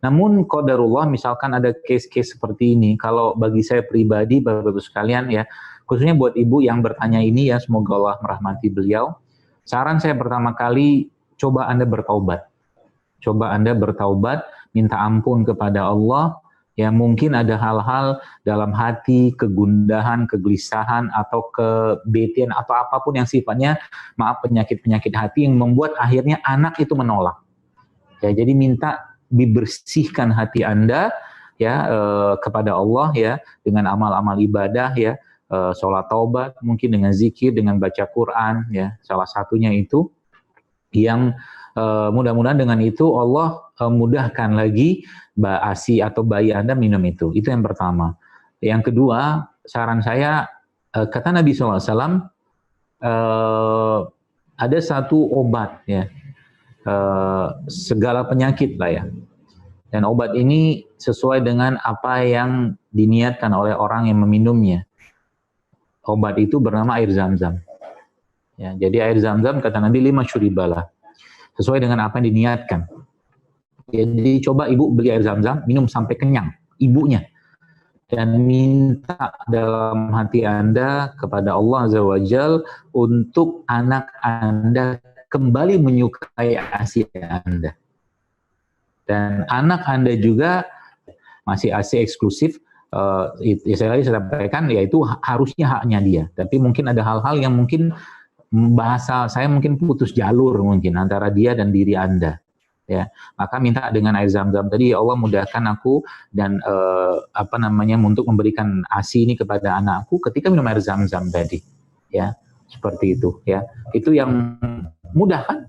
Namun qadarullah misalkan ada case-case seperti ini, kalau bagi saya pribadi Bapak-Ibu sekalian ya, khususnya buat ibu yang bertanya ini ya, semoga Allah merahmati beliau. Saran saya pertama kali, coba Anda bertaubat. Coba Anda bertaubat, minta ampun kepada Allah. Ya mungkin ada hal-hal dalam hati, kegundahan, kegelisahan, atau kebetian, atau apapun yang sifatnya, penyakit-penyakit hati yang membuat akhirnya anak itu menolak. Ya, jadi minta dibersihkan hati Anda ya kepada Allah ya dengan amal-amal ibadah ya, sholat taubat, mungkin dengan zikir, dengan baca Quran ya, salah satunya itu yang mudah-mudahan dengan itu Allah mudahkan lagi ASI atau bayi Anda minum itu. Itu yang pertama. Yang kedua, saran saya kata Nabi SAW ada satu obat ya, segala penyakit lah ya. Dan obat ini sesuai dengan apa yang diniatkan oleh orang yang meminumnya. Obat itu bernama air zam-zam. Ya, jadi air zam-zam kata Nabi 5 syuribalah. Sesuai dengan apa yang diniatkan. Jadi coba ibu beli air zam-zam, minum sampai kenyang, ibunya. Dan minta dalam hati Anda kepada Allah Azza wa Jal untuk anak Anda kembali menyukai ASI Anda. Dan anak Anda juga masih ASI eksklusif, saya sampaikan, yaitu harusnya haknya dia. Tapi mungkin ada hal-hal yang mungkin bahasa saya mungkin putus jalur mungkin antara dia dan diri Anda. Ya, maka minta dengan air zam-zam tadi, ya Allah mudahkan aku dan untuk memberikan ASI ini kepada anakku ketika minum air zam-zam tadi. Ya, seperti itu. Ya, itu yang mudah kan?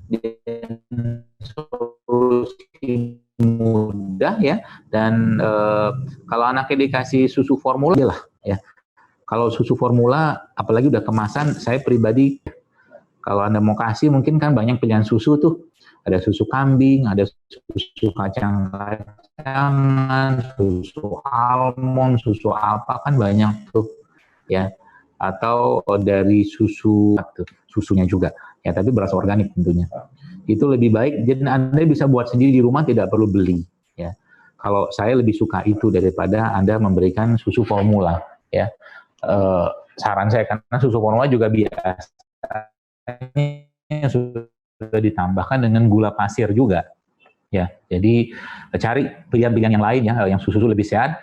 Solusi mudah ya, dan kalau anaknya dikasih susu formula lah ya. Kalau susu formula apalagi udah kemasan, saya pribadi kalau Anda mau kasih mungkin kan banyak pilihan susu tuh, ada susu kambing, ada susu kacang-kacangan, susu almond, susu apa kan banyak tuh ya, atau dari susunya juga ya, tapi beras organik tentunya. Itu lebih baik, jadi Anda bisa buat sendiri di rumah, tidak perlu beli ya. Kalau saya lebih suka itu daripada Anda memberikan susu formula ya. Saran saya, karena susu formula juga biasanya sudah ditambahkan dengan gula pasir juga ya. Jadi cari pilihan-pilihan yang lain ya, yang susu lebih sehat.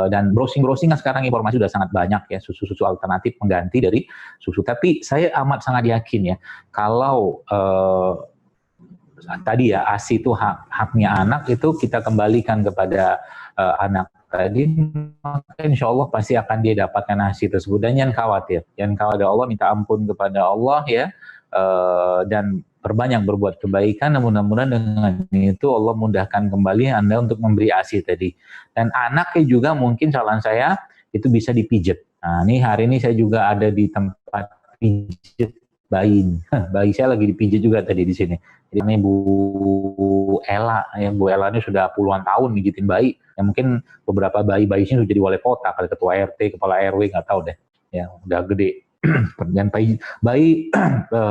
Dan browsing kan sekarang informasi sudah sangat banyak ya, susu-susu alternatif pengganti dari susu. Tapi saya amat sangat yakin ya, kalau tadi ya ASI itu haknya anak, itu kita kembalikan kepada anak tadi, maka insya Allah pasti akan dia dapatkan ASI tersebut. Dan jangan khawatir Allah, minta ampun kepada Allah ya, dan perbanyak berbuat kebaikan. Mudah-mudahan dengan itu Allah mudahkan kembali Anda untuk memberi ASI tadi. Dan anaknya juga mungkin saran saya itu bisa dipijet. Nah, ini hari ini saya juga ada di tempat pijet bayi. Bayi saya lagi dipijet juga tadi di sini. Jadi ini Bu Ella, yang Bu Ella ini sudah puluhan tahun mijitin bayi. Ya mungkin beberapa bayi-bayi sini sudah jadi wali kota, kali ketua RT, kepala RW, nggak tahu deh. Ya udah gede. Dan bayi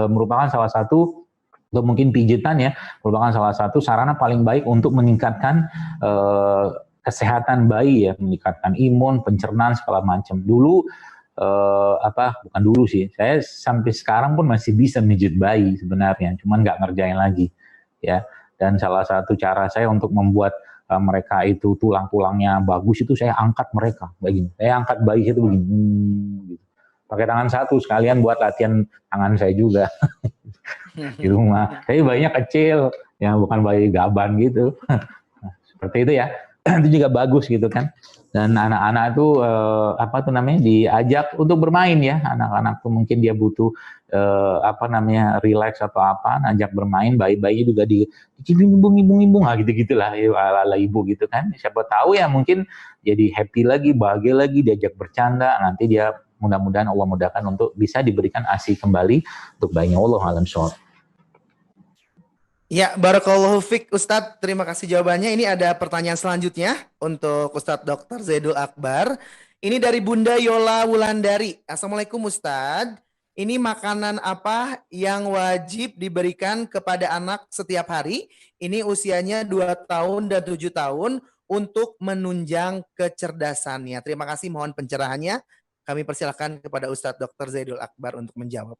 merupakan salah satu, atau mungkin pijitan ya, merupakan salah satu sarana paling baik untuk meningkatkan kesehatan bayi ya, meningkatkan imun, pencernaan segala macam. Dulu bukan dulu sih, saya sampai sekarang pun masih bisa mijit bayi sebenarnya, cuman nggak ngerjain lagi ya. Dan salah satu cara saya untuk membuat mereka itu tulang-tulangnya bagus itu saya angkat mereka begini, saya angkat bayi itu begini, gitu. Pakai tangan satu sekalian buat latihan tangan saya juga di rumah. Tapi bayinya kecil, ya bukan bayi gaban gitu. Seperti itu ya. Itu juga bagus gitu kan. Dan anak-anak itu diajak untuk bermain ya. Anak-anak tuh mungkin dia butuh relax atau apa, ngajak bermain. Bayi-bayi juga dicium-imbung-imbung gitu-gitulah ala ibu gitu kan. Siapa tahu ya mungkin jadi happy lagi, bahagia lagi, diajak bercanda, nanti dia mudah-mudahan Allah mudahkan untuk bisa diberikan ASI kembali untuk bayinya. Allah alam shawab. Ya, barakallahu fiik Ustadz, terima kasih jawabannya. Ini ada pertanyaan selanjutnya untuk Ustadz Dr. Zaidul Akbar. Ini dari Bunda Yola Wulandari. Assalamualaikum Ustadz. Ini makanan apa yang wajib diberikan kepada anak setiap hari? Ini usianya 2 tahun dan 7 tahun untuk menunjang kecerdasannya. Terima kasih, mohon pencerahannya. Kami persilakan kepada Ustadz Dr. Zaidul Akbar untuk menjawab.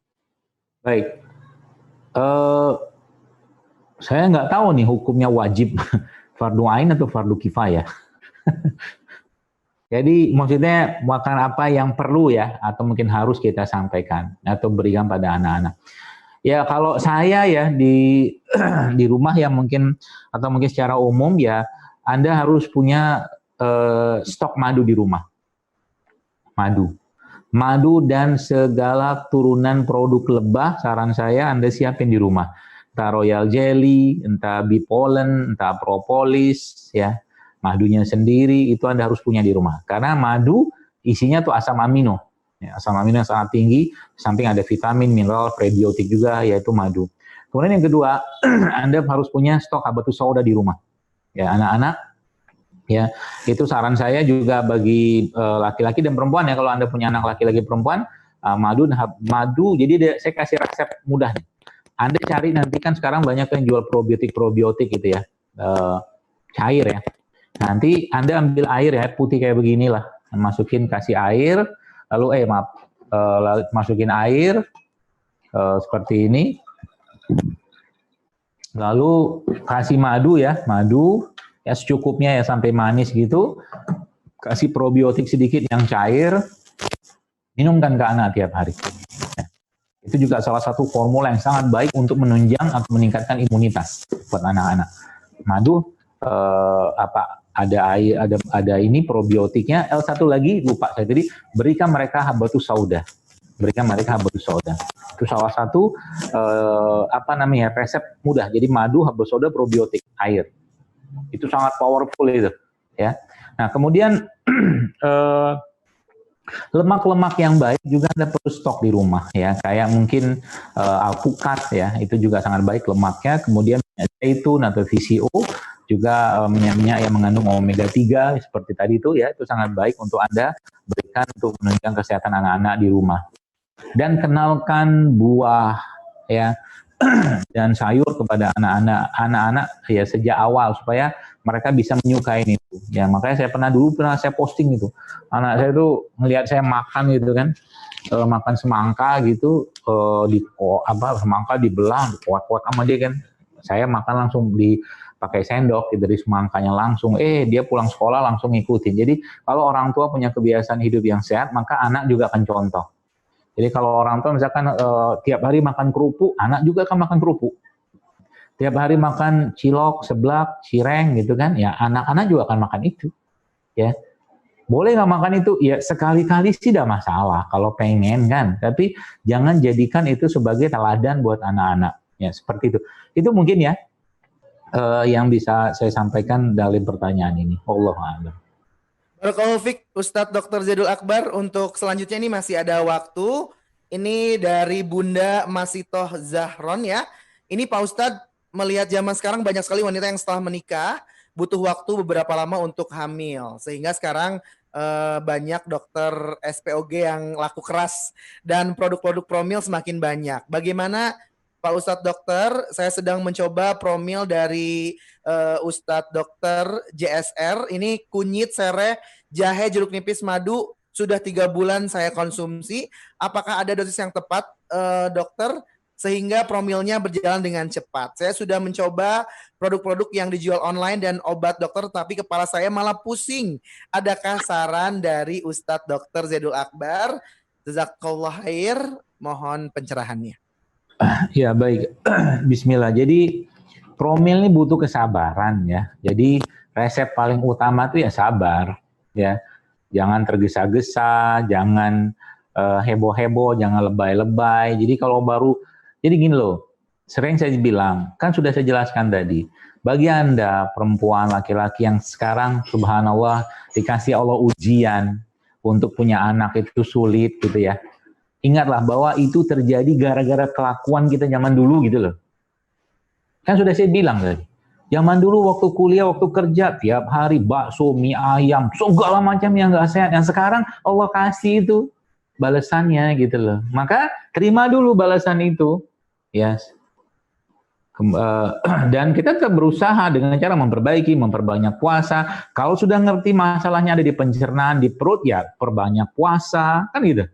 Baik. Saya nggak tahu nih hukumnya wajib fardu ain atau fardu kifayah. Jadi maksudnya makan apa yang perlu ya, atau mungkin harus kita sampaikan atau berikan pada anak-anak. Ya kalau saya ya di rumah ya mungkin, atau mungkin secara umum ya, Anda harus punya stok madu di rumah. Madu dan segala turunan produk lebah, saran saya Anda siapin di rumah. Entah royal jelly, entah bee pollen, entah propolis, ya, madunya sendiri itu Anda harus punya di rumah. Karena madu isinya tuh asam amino, ya, asam amino yang sangat tinggi. Di samping ada vitamin, mineral, prebiotik juga, yaitu madu. Kemudian yang kedua, Anda harus punya stok habatus sauda di rumah. Ya, anak-anak, ya, itu saran saya juga bagi laki-laki dan perempuan ya. Kalau Anda punya anak laki-laki perempuan, madu. Jadi saya kasih resep mudah nih. Anda cari nanti kan sekarang banyak yang jual probiotik gitu ya, cair ya. Nanti Anda ambil air ya, putih kayak beginilah, kasih air, lalu masukin air seperti ini, lalu kasih madu ya secukupnya ya sampai manis gitu, kasih probiotik sedikit yang cair, minumkan ke anak tiap hari. Itu juga salah satu formula yang sangat baik untuk menunjang atau meningkatkan imunitas buat anak-anak. Madu ada air, ada ini probiotiknya. Satu lagi lupa saya tadi, berikan mereka habatus sauda. Itu salah satu resep mudah. Jadi madu, habatus sauda, probiotik, air. Itu sangat powerful itu, ya. Nah, kemudian lemak-lemak yang baik juga Anda perlu stok di rumah ya, kayak mungkin alpukat ya, itu juga sangat baik lemaknya. Kemudian minyak zaitun atau VCO juga minyak-minyak yang mengandung omega 3 seperti tadi itu ya, itu sangat baik untuk Anda berikan untuk menunjang kesehatan anak-anak di rumah. Dan kenalkan buah ya dan sayur kepada anak-anak ya sejak awal supaya mereka bisa menyukai itu. Ya makanya saya pernah saya posting itu. Anak saya tuh ngelihat saya makan gitu kan, makan semangka gitu, semangka dibelah, kuat-kuat sama dia kan. Saya makan langsung pakai sendok dari semangkanya langsung. Dia pulang sekolah langsung ngikutin. Jadi kalau orang tua punya kebiasaan hidup yang sehat, maka anak juga akan contoh. Jadi kalau orang tua misalkan tiap hari makan kerupuk, anak juga akan makan kerupuk. Tiap hari makan cilok, seblak, cireng gitu kan, ya anak-anak juga akan makan itu. Ya, boleh nggak makan itu? Ya sekali-kali sih tidak masalah kalau pengen kan, tapi jangan jadikan itu sebagai teladan buat anak-anak. Ya seperti itu. Itu mungkin ya yang bisa saya sampaikan dalam pertanyaan ini. Wallahu a'lam. Barakallahu Fik, Ustadz Dr. Zaidul Akbar. Untuk selanjutnya ini masih ada waktu. Ini dari Bunda Masitoh Zahron ya. Ini Pak Ustadz melihat zaman sekarang banyak sekali wanita yang setelah menikah butuh waktu beberapa lama untuk hamil. Sehingga sekarang banyak dokter SPOG yang laku keras dan produk-produk Promil semakin banyak. Bagaimana Pak Ustadz Dokter? Saya sedang mencoba Promil dari Ustadz Dokter JSR. Ini kunyit, sereh, jahe, jeruk nipis, madu. Sudah 3 bulan saya konsumsi. Apakah ada dosis yang tepat, dokter? Sehingga promilnya berjalan dengan cepat. Saya sudah mencoba produk-produk yang dijual online dan obat dokter, tapi kepala saya malah pusing. Adakah saran dari Ustadz Dr. Zaidul Akbar? Jazakallah khair. Mohon pencerahannya. Ya baik, Bismillah. Jadi Promil ini butuh kesabaran ya. Jadi resep paling utama itu ya sabar ya. Jangan tergesa-gesa, jangan heboh-heboh, jangan lebay-lebay. Jadi kalau baru, jadi gini loh, sering saya bilang, kan sudah saya jelaskan tadi, bagi Anda perempuan, laki-laki yang sekarang subhanallah dikasih Allah ujian untuk punya anak itu sulit gitu ya. Ingatlah bahwa itu terjadi gara-gara kelakuan kita zaman dulu gitu loh. Kan sudah saya bilang tadi. Zaman dulu waktu kuliah, waktu kerja, tiap hari bakso, mie ayam, segala macam yang nggak sehat. Yang sekarang Allah kasih itu balasannya gitu loh. Maka terima dulu balasan itu. Yes. Dan kita tetap berusaha dengan cara memperbanyak puasa. Kalau sudah ngerti masalahnya ada di pencernaan, di perut, ya perbanyak puasa. Kan gitu.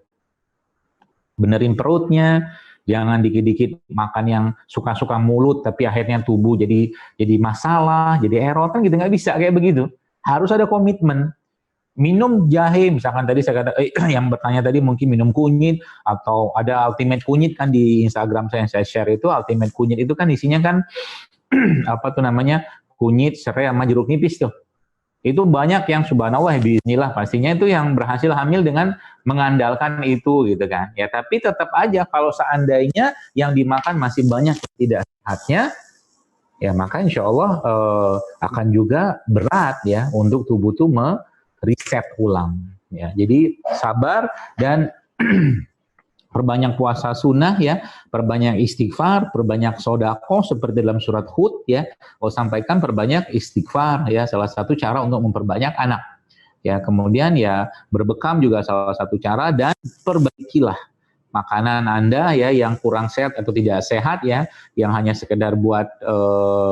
Benerin perutnya, jangan dikit-dikit makan yang suka-suka mulut tapi akhirnya tubuh jadi masalah, jadi error, kan gitu, nggak bisa kayak begitu. Harus ada komitmen. Minum jahe, misalkan tadi saya kata yang bertanya tadi mungkin minum kunyit atau ada ultimate kunyit kan di Instagram saya yang saya share itu ultimate kunyit itu kan isinya kan apa tuh namanya kunyit, serai sama jeruk nipis tuh. Itu banyak yang subhanallah bismillah pastinya itu yang berhasil hamil dengan mengandalkan itu gitu kan. Ya tapi tetap aja kalau seandainya yang dimakan masih banyak tidak sehatnya, ya maka insya Allah akan juga berat ya untuk tubuh itu mereset ulang. Ya jadi sabar dan perbanyak puasa sunnah ya, perbanyak istighfar, perbanyak sodako seperti dalam surat Hud ya. Oh sampaikan perbanyak istighfar ya, salah satu cara untuk memperbanyak anak. Ya kemudian ya berbekam juga salah satu cara dan perbaikilah makanan Anda ya yang kurang sehat atau tidak sehat ya, yang hanya sekedar buat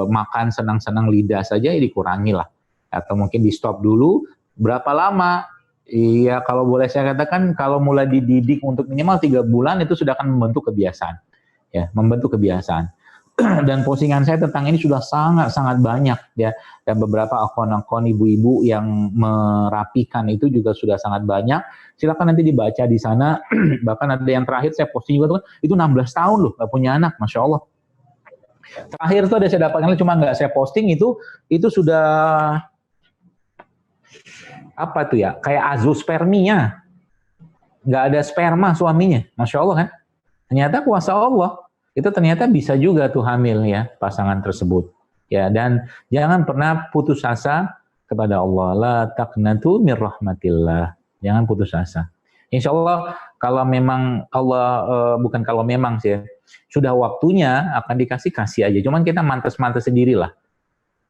makan senang-senang lidah saja ya dikurangilah. Atau mungkin di stop dulu. Berapa lama? Iya, kalau boleh saya katakan kalau mulai dididik untuk minimal 3 bulan itu sudah akan membentuk kebiasaan. Ya, membentuk kebiasaan. Dan postingan saya tentang ini sudah sangat-sangat banyak ya. Dan beberapa akun-akun ibu-ibu yang merapikan itu juga sudah sangat banyak. Silakan nanti dibaca di sana. Bahkan ada yang terakhir saya posting juga tuh, itu 16 tahun loh gak punya anak, Masya Allah. Terakhir tuh ada saya dapatkan cuma nggak saya posting itu sudah apa tuh ya, kayak azoospermia, nggak ada sperma suaminya, Masya Allah kan. Ternyata kuasa Allah, itu ternyata bisa juga tuh hamil ya pasangan tersebut. Ya dan jangan pernah putus asa kepada Allah. La taqnatu mir rahmatillah. Jangan putus asa. Insya Allah kalau memang Allah, bukan kalau memang sih, sudah waktunya akan kasih aja. Cuman kita mantas-mantas sendirilah.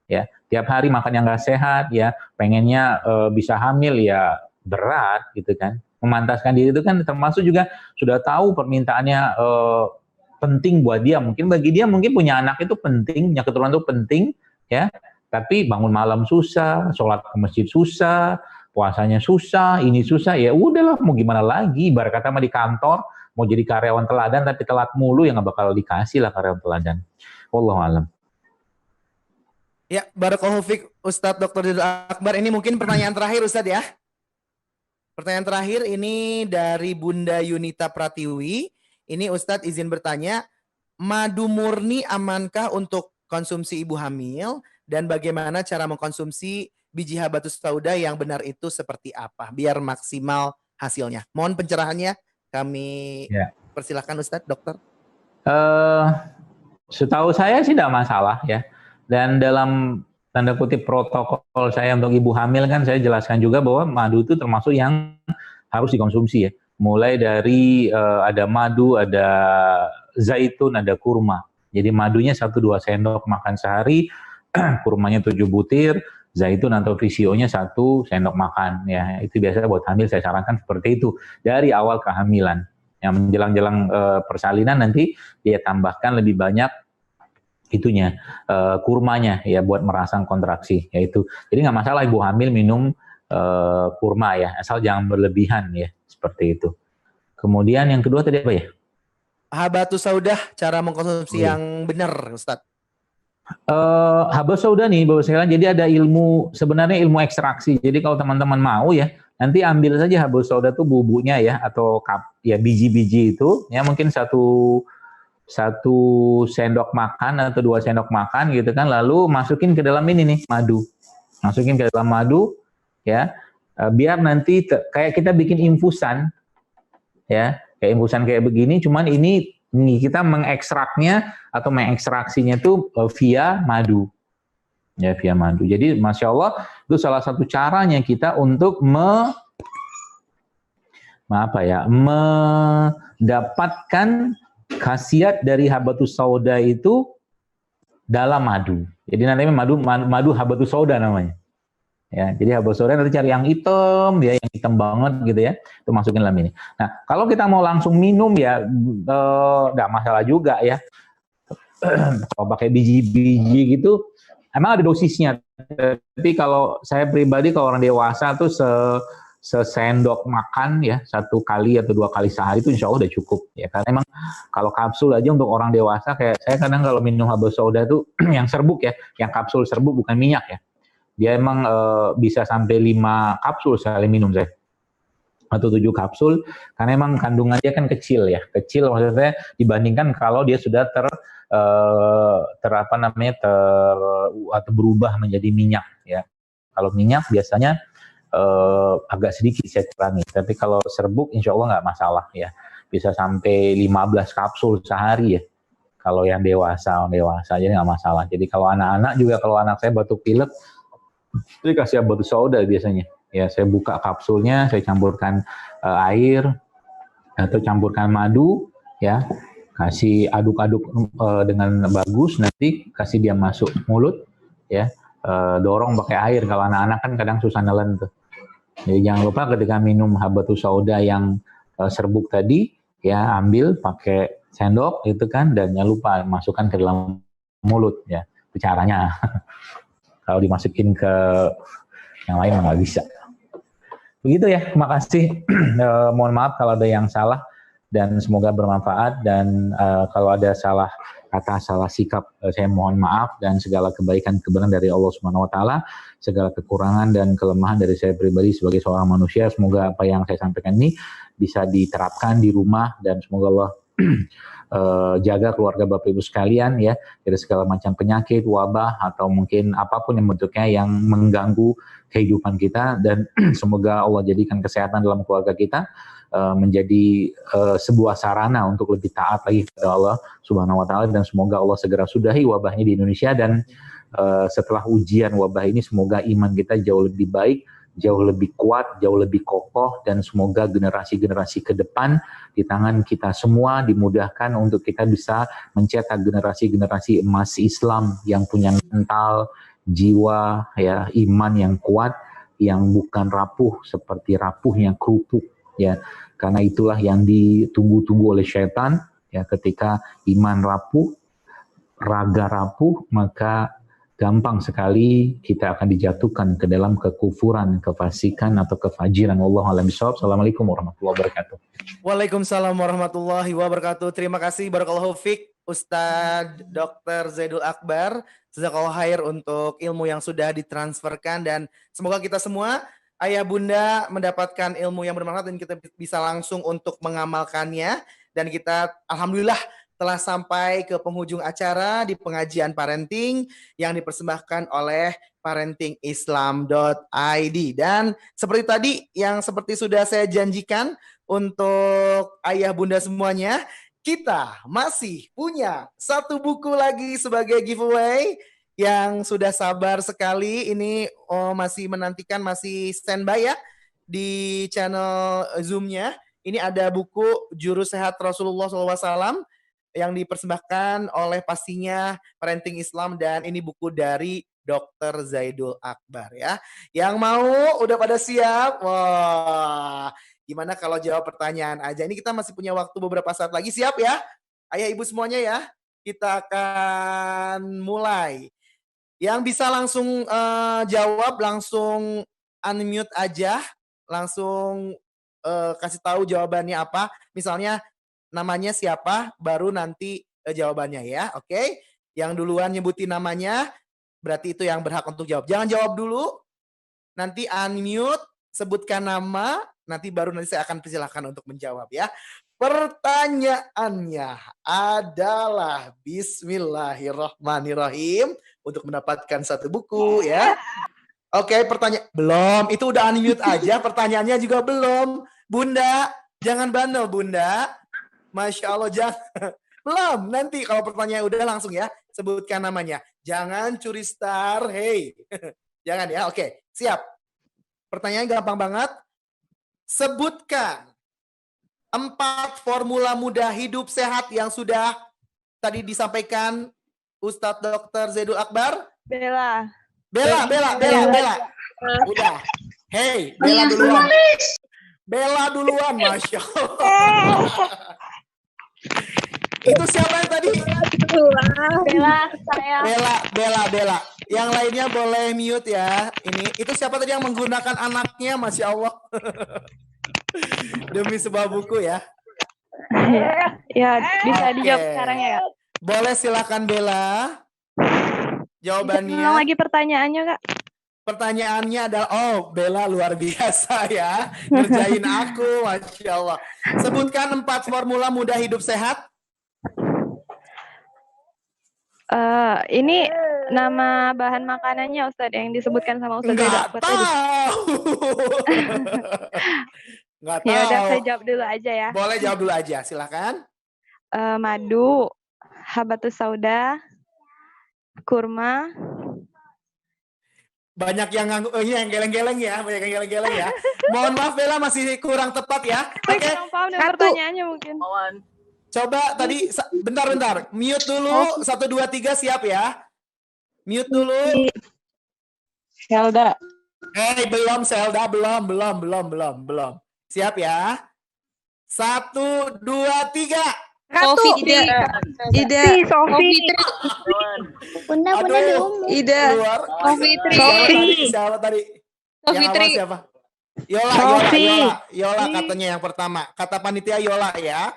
Ya, tiap hari makan yang nggak sehat, ya, pengennya bisa hamil, ya berat gitu kan. Memantaskan diri itu kan termasuk juga sudah tahu permintaannya penting buat dia. Mungkin bagi dia mungkin punya anak itu penting, punya keturunan itu penting, ya. Tapi bangun malam susah, sholat ke masjid susah, puasanya susah, ini susah, ya udahlah mau gimana lagi. Ibarat kata mah di kantor mau jadi karyawan teladan tapi telat mulu, ya nggak bakal dikasih lah karyawan teladan. Wallahu a'lam. Ya, barakallahu fiik Ustadz Dr. Zaidul Akbar. Ini mungkin pertanyaan terakhir Ustadz ya. Pertanyaan terakhir ini dari Bunda Yunita Pratiwi. Ini Ustadz izin bertanya, madu murni amankah untuk konsumsi ibu hamil? Dan bagaimana cara mengkonsumsi biji habatus sauda yang benar itu seperti apa? Biar maksimal hasilnya. Mohon pencerahannya, kami persilahkan Ustadz, dokter. Setahu saya sih tidak masalah ya. Dan dalam tanda kutip protokol saya untuk ibu hamil kan saya jelaskan juga bahwa madu itu termasuk yang harus dikonsumsi ya. Mulai dari ada madu, ada zaitun, ada kurma. Jadi madunya 1-2 sendok makan sehari, kurmanya 7 butir, zaitun atau VCO-nya 1 sendok makan ya. Itu biasanya buat hamil saya sarankan seperti itu dari awal kehamilan. Yang menjelang-jelang persalinan nanti dia tambahkan lebih banyak itunya kurmanya ya buat merangsang kontraksi yaitu. Jadi nggak masalah ibu hamil minum kurma ya, asal jangan berlebihan ya, seperti itu. Kemudian yang kedua tadi apa ya? Habatus saudah, cara mengkonsumsi yang benar, Ustadz. Habatus saudah nih Bapak sekalian, jadi ada ilmu, sebenarnya ilmu ekstraksi. Jadi kalau teman-teman mau ya, nanti ambil saja habatus saudah tuh bubuknya ya, atau ya biji-biji itu, ya mungkin satu sendok makan atau 2 sendok makan gitu kan, lalu masukin ke dalam ini nih madu, masukin ke dalam madu ya, biar nanti kayak kita bikin infusan ya, kayak infusan kayak begini, cuman ini kita mengekstraknya atau mengekstraksinya itu via madu ya, via madu. Jadi masya Allah itu salah satu caranya kita untuk mendapatkan khasiat dari habatus sauda itu dalam madu. Jadi nanti madu habatus sauda namanya. Ya, jadi habatus sauda nanti cari yang hitam ya, yang hitam banget gitu ya. Itu masukin dalam ini. Nah, kalau kita mau langsung minum ya enggak masalah juga ya. Kalau pakai biji-biji gitu emang ada dosisnya. Tapi kalau saya pribadi kalau orang dewasa tuh sesendok makan ya 1 kali atau 2 kali sehari itu insya Allah udah cukup ya, karena emang kalau kapsul aja untuk orang dewasa, kayak saya kadang kalau minum habatus sauda itu yang serbuk ya, yang kapsul serbuk bukan minyak ya, dia emang bisa sampai 5 kapsul sekali minum saya, atau 7 kapsul, karena emang kandungannya kan kecil ya, kecil maksudnya dibandingkan kalau dia sudah atau berubah menjadi minyak ya. Kalau minyak biasanya agak sedikit saya kurangi, tapi kalau serbuk insya Allah nggak masalah ya, bisa sampai 15 kapsul sehari ya kalau yang dewasa jadi nggak masalah. Jadi kalau anak-anak juga, kalau anak saya batuk pilek itu kasih habatus sauda biasanya ya, saya buka kapsulnya, saya campurkan air atau campurkan madu ya, kasih aduk-aduk dengan bagus, nanti kasih dia masuk mulut ya, dorong pakai air. Kalau anak-anak kan kadang susah nelen tuh. Jadi jangan lupa ketika minum habatus sauda yang serbuk tadi ya, ambil pakai sendok itu kan, dan jangan lupa masukkan ke dalam mulut ya. Itu caranya. Kalau dimasukin ke yang lain nggak bisa. Begitu ya, terima kasih. Mohon maaf kalau ada yang salah dan semoga bermanfaat, dan kalau ada salah kata, salah sikap, saya mohon maaf, dan segala kebaikan kebenaran dari Allah Subhanahu wa taala, segala kekurangan dan kelemahan dari saya pribadi sebagai seorang manusia, semoga apa yang saya sampaikan ini bisa diterapkan di rumah, dan semoga Allah jaga keluarga Bapak Ibu sekalian ya dari segala macam penyakit, wabah, atau mungkin apapun yang bentuknya yang mengganggu kehidupan kita, dan semoga Allah jadikan kesehatan dalam keluarga kita menjadi sebuah sarana untuk lebih taat lagi kepada Allah Subhanahu wa taala, dan semoga Allah segera sudahi wabahnya di Indonesia, dan setelah ujian wabah ini semoga iman kita jauh lebih baik, jauh lebih kuat, jauh lebih kokoh, dan semoga generasi-generasi ke depan di tangan kita semua dimudahkan untuk kita bisa mencetak generasi-generasi emas Islam yang punya mental, jiwa ya, iman yang kuat, yang bukan rapuh seperti rapuhnya kerupuk ya, karena itulah yang ditunggu-tunggu oleh syaitan ya. Ketika iman rapuh, raga rapuh, maka gampang sekali kita akan dijatuhkan ke dalam kekufuran, kefasikan, atau kefajiran. Wallahu a'lam bishawab. Assalamualaikum warahmatullahi wabarakatuh. Waalaikumsalam warahmatullahi wabarakatuh. Terima kasih barakallahu fiik Ustadz Dr. Zaidul Akbar. Jazakallahu khair untuk ilmu yang sudah ditransferkan, dan semoga kita semua ayah bunda mendapatkan ilmu yang bermanfaat dan kita bisa langsung untuk mengamalkannya. Dan kita alhamdulillah telah sampai ke penghujung acara di pengajian parenting yang dipersembahkan oleh parentingislam.id. Dan seperti tadi yang seperti sudah saya janjikan untuk ayah bunda semuanya, kita masih punya 1 buku lagi sebagai giveaway yang sudah sabar sekali ini masih menantikan, masih standby ya di channel Zoom-nya. Ini ada buku Jurus Sehat Rasulullah SAW yang dipersembahkan oleh pastinya Parenting Islam, dan ini buku dari Dr. Zaidul Akbar ya. Yang mau udah pada siap? Wah, gimana kalau jawab pertanyaan aja? Ini kita masih punya waktu beberapa saat lagi. Siap ya? Ayah ibu semuanya ya. Kita akan mulai. Yang bisa langsung jawab, langsung unmute aja, langsung kasih tahu jawabannya apa. Misalnya namanya siapa, baru nanti jawabannya ya. Oke? Yang duluan nyebutin namanya, berarti itu yang berhak untuk jawab. Jangan jawab dulu, nanti unmute, sebutkan nama, nanti baru nanti saya akan persilahkan untuk menjawab ya. Pertanyaannya adalah Bismillahirrahmanirrahim untuk mendapatkan satu buku ya. Oke, pertanyaan belum, itu udah unmute aja, pertanyaannya juga belum. Bunda, jangan bandel Bunda. Masya Allah, jangan. Belum, nanti kalau pertanyaan udah langsung ya, sebutkan namanya. Jangan curi star, hey. Jangan ya, oke, siap. Pertanyaan gampang banget. Sebutkan 4 formula mudah hidup sehat yang sudah tadi disampaikan Ustadz Dr. Zaidul Akbar. Bella. Udah. Hey, Bella duluan. Bella duluan, Masya Allah. Itu siapa yang tadi? Bella, saya. Bella. Yang lainnya boleh mute ya. Itu siapa tadi yang menggunakan anaknya, Masya Allah. Demi sebuah buku ya. Ya, bisa dijawab sekarang ya, Kak. Boleh, silakan Bella. Jawabannya. Ulang lagi pertanyaannya, Kak. Pertanyaannya adalah, Bella luar biasa ya. Ngerjain aku, Masya Allah. Sebutkan 4 formula mudah hidup sehat. Ini nama bahan makanannya, Ustadz, yang disebutkan sama Ustadz Zaidul Akbar tadi. Nggak tahu. Ya udah, saya jawab dulu aja ya. Boleh jawab dulu aja, silakan. Madu, habatus sauda, kurma. Banyak yang yang geleng-geleng ya, Mohon maaf Bella, masih kurang tepat ya. Oke. Kurang paham dengan pertanyaannya mungkin. Coba tadi, bentar. Mute dulu, 1, 2, 3, siap ya. Mute dulu. Helda. Belum Selda, belum. Siap ya. 1, 2, 3. Ida. Sofi. Bunda dulu. Ida. Siapa tadi? Siapa? Yola katanya yang pertama. Kata panitia Yola ya.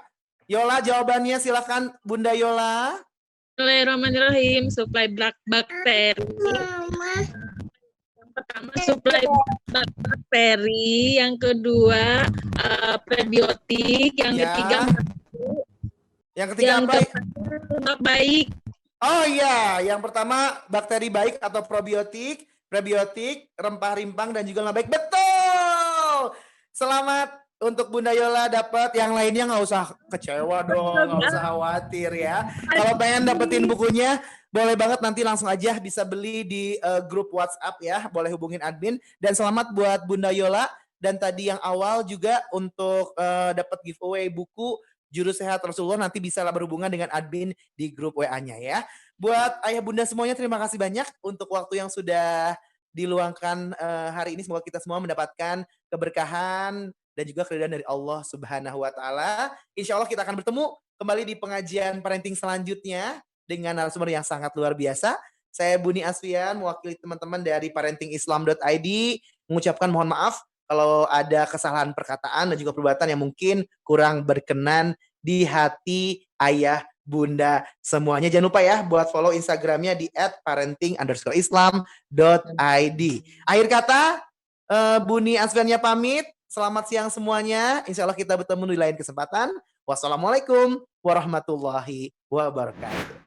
Yola, jawabannya silakan Bunda Yola. Bismillahirrahmanirrahim. Suplai bakteri. Yang pertama suplai bakteri, yang kedua prebiotik, yang ketiga lemak baik. Oh iya, yang pertama bakteri baik atau probiotik, prebiotik, rempah-rimpang dan juga lemak baik. Betul. Selamat untuk Bunda Yola dapat. Yang lainnya nggak usah kecewa dong, nggak usah khawatir ya. Kalau pengen dapetin bukunya, boleh banget nanti langsung aja bisa beli di grup WhatsApp ya. Boleh hubungin admin. Dan selamat buat Bunda Yola. Dan tadi yang awal juga untuk dapat giveaway buku Jurus Sehat Rasulullah, nanti bisa berhubungan dengan admin di grup WA-nya ya. Buat ayah bunda semuanya, terima kasih banyak untuk waktu yang sudah diluangkan hari ini. Semoga kita semua mendapatkan keberkahan dan juga keridhaan dari Allah Subhanahu wa Ta'ala. Insya Allah kita akan bertemu kembali di pengajian parenting selanjutnya dengan narasumber yang sangat luar biasa. Saya Buni Asfian, mewakili teman-teman dari parentingislam.id, mengucapkan mohon maaf kalau ada kesalahan perkataan dan juga perbuatan yang mungkin kurang berkenan di hati ayah bunda semuanya. Jangan lupa ya buat follow Instagramnya di @parenting_islam.id. Akhir kata, Buni Asfiannya pamit. Selamat siang semuanya. Insya Allah kita bertemu di lain kesempatan. Wassalamualaikum warahmatullahi wabarakatuh.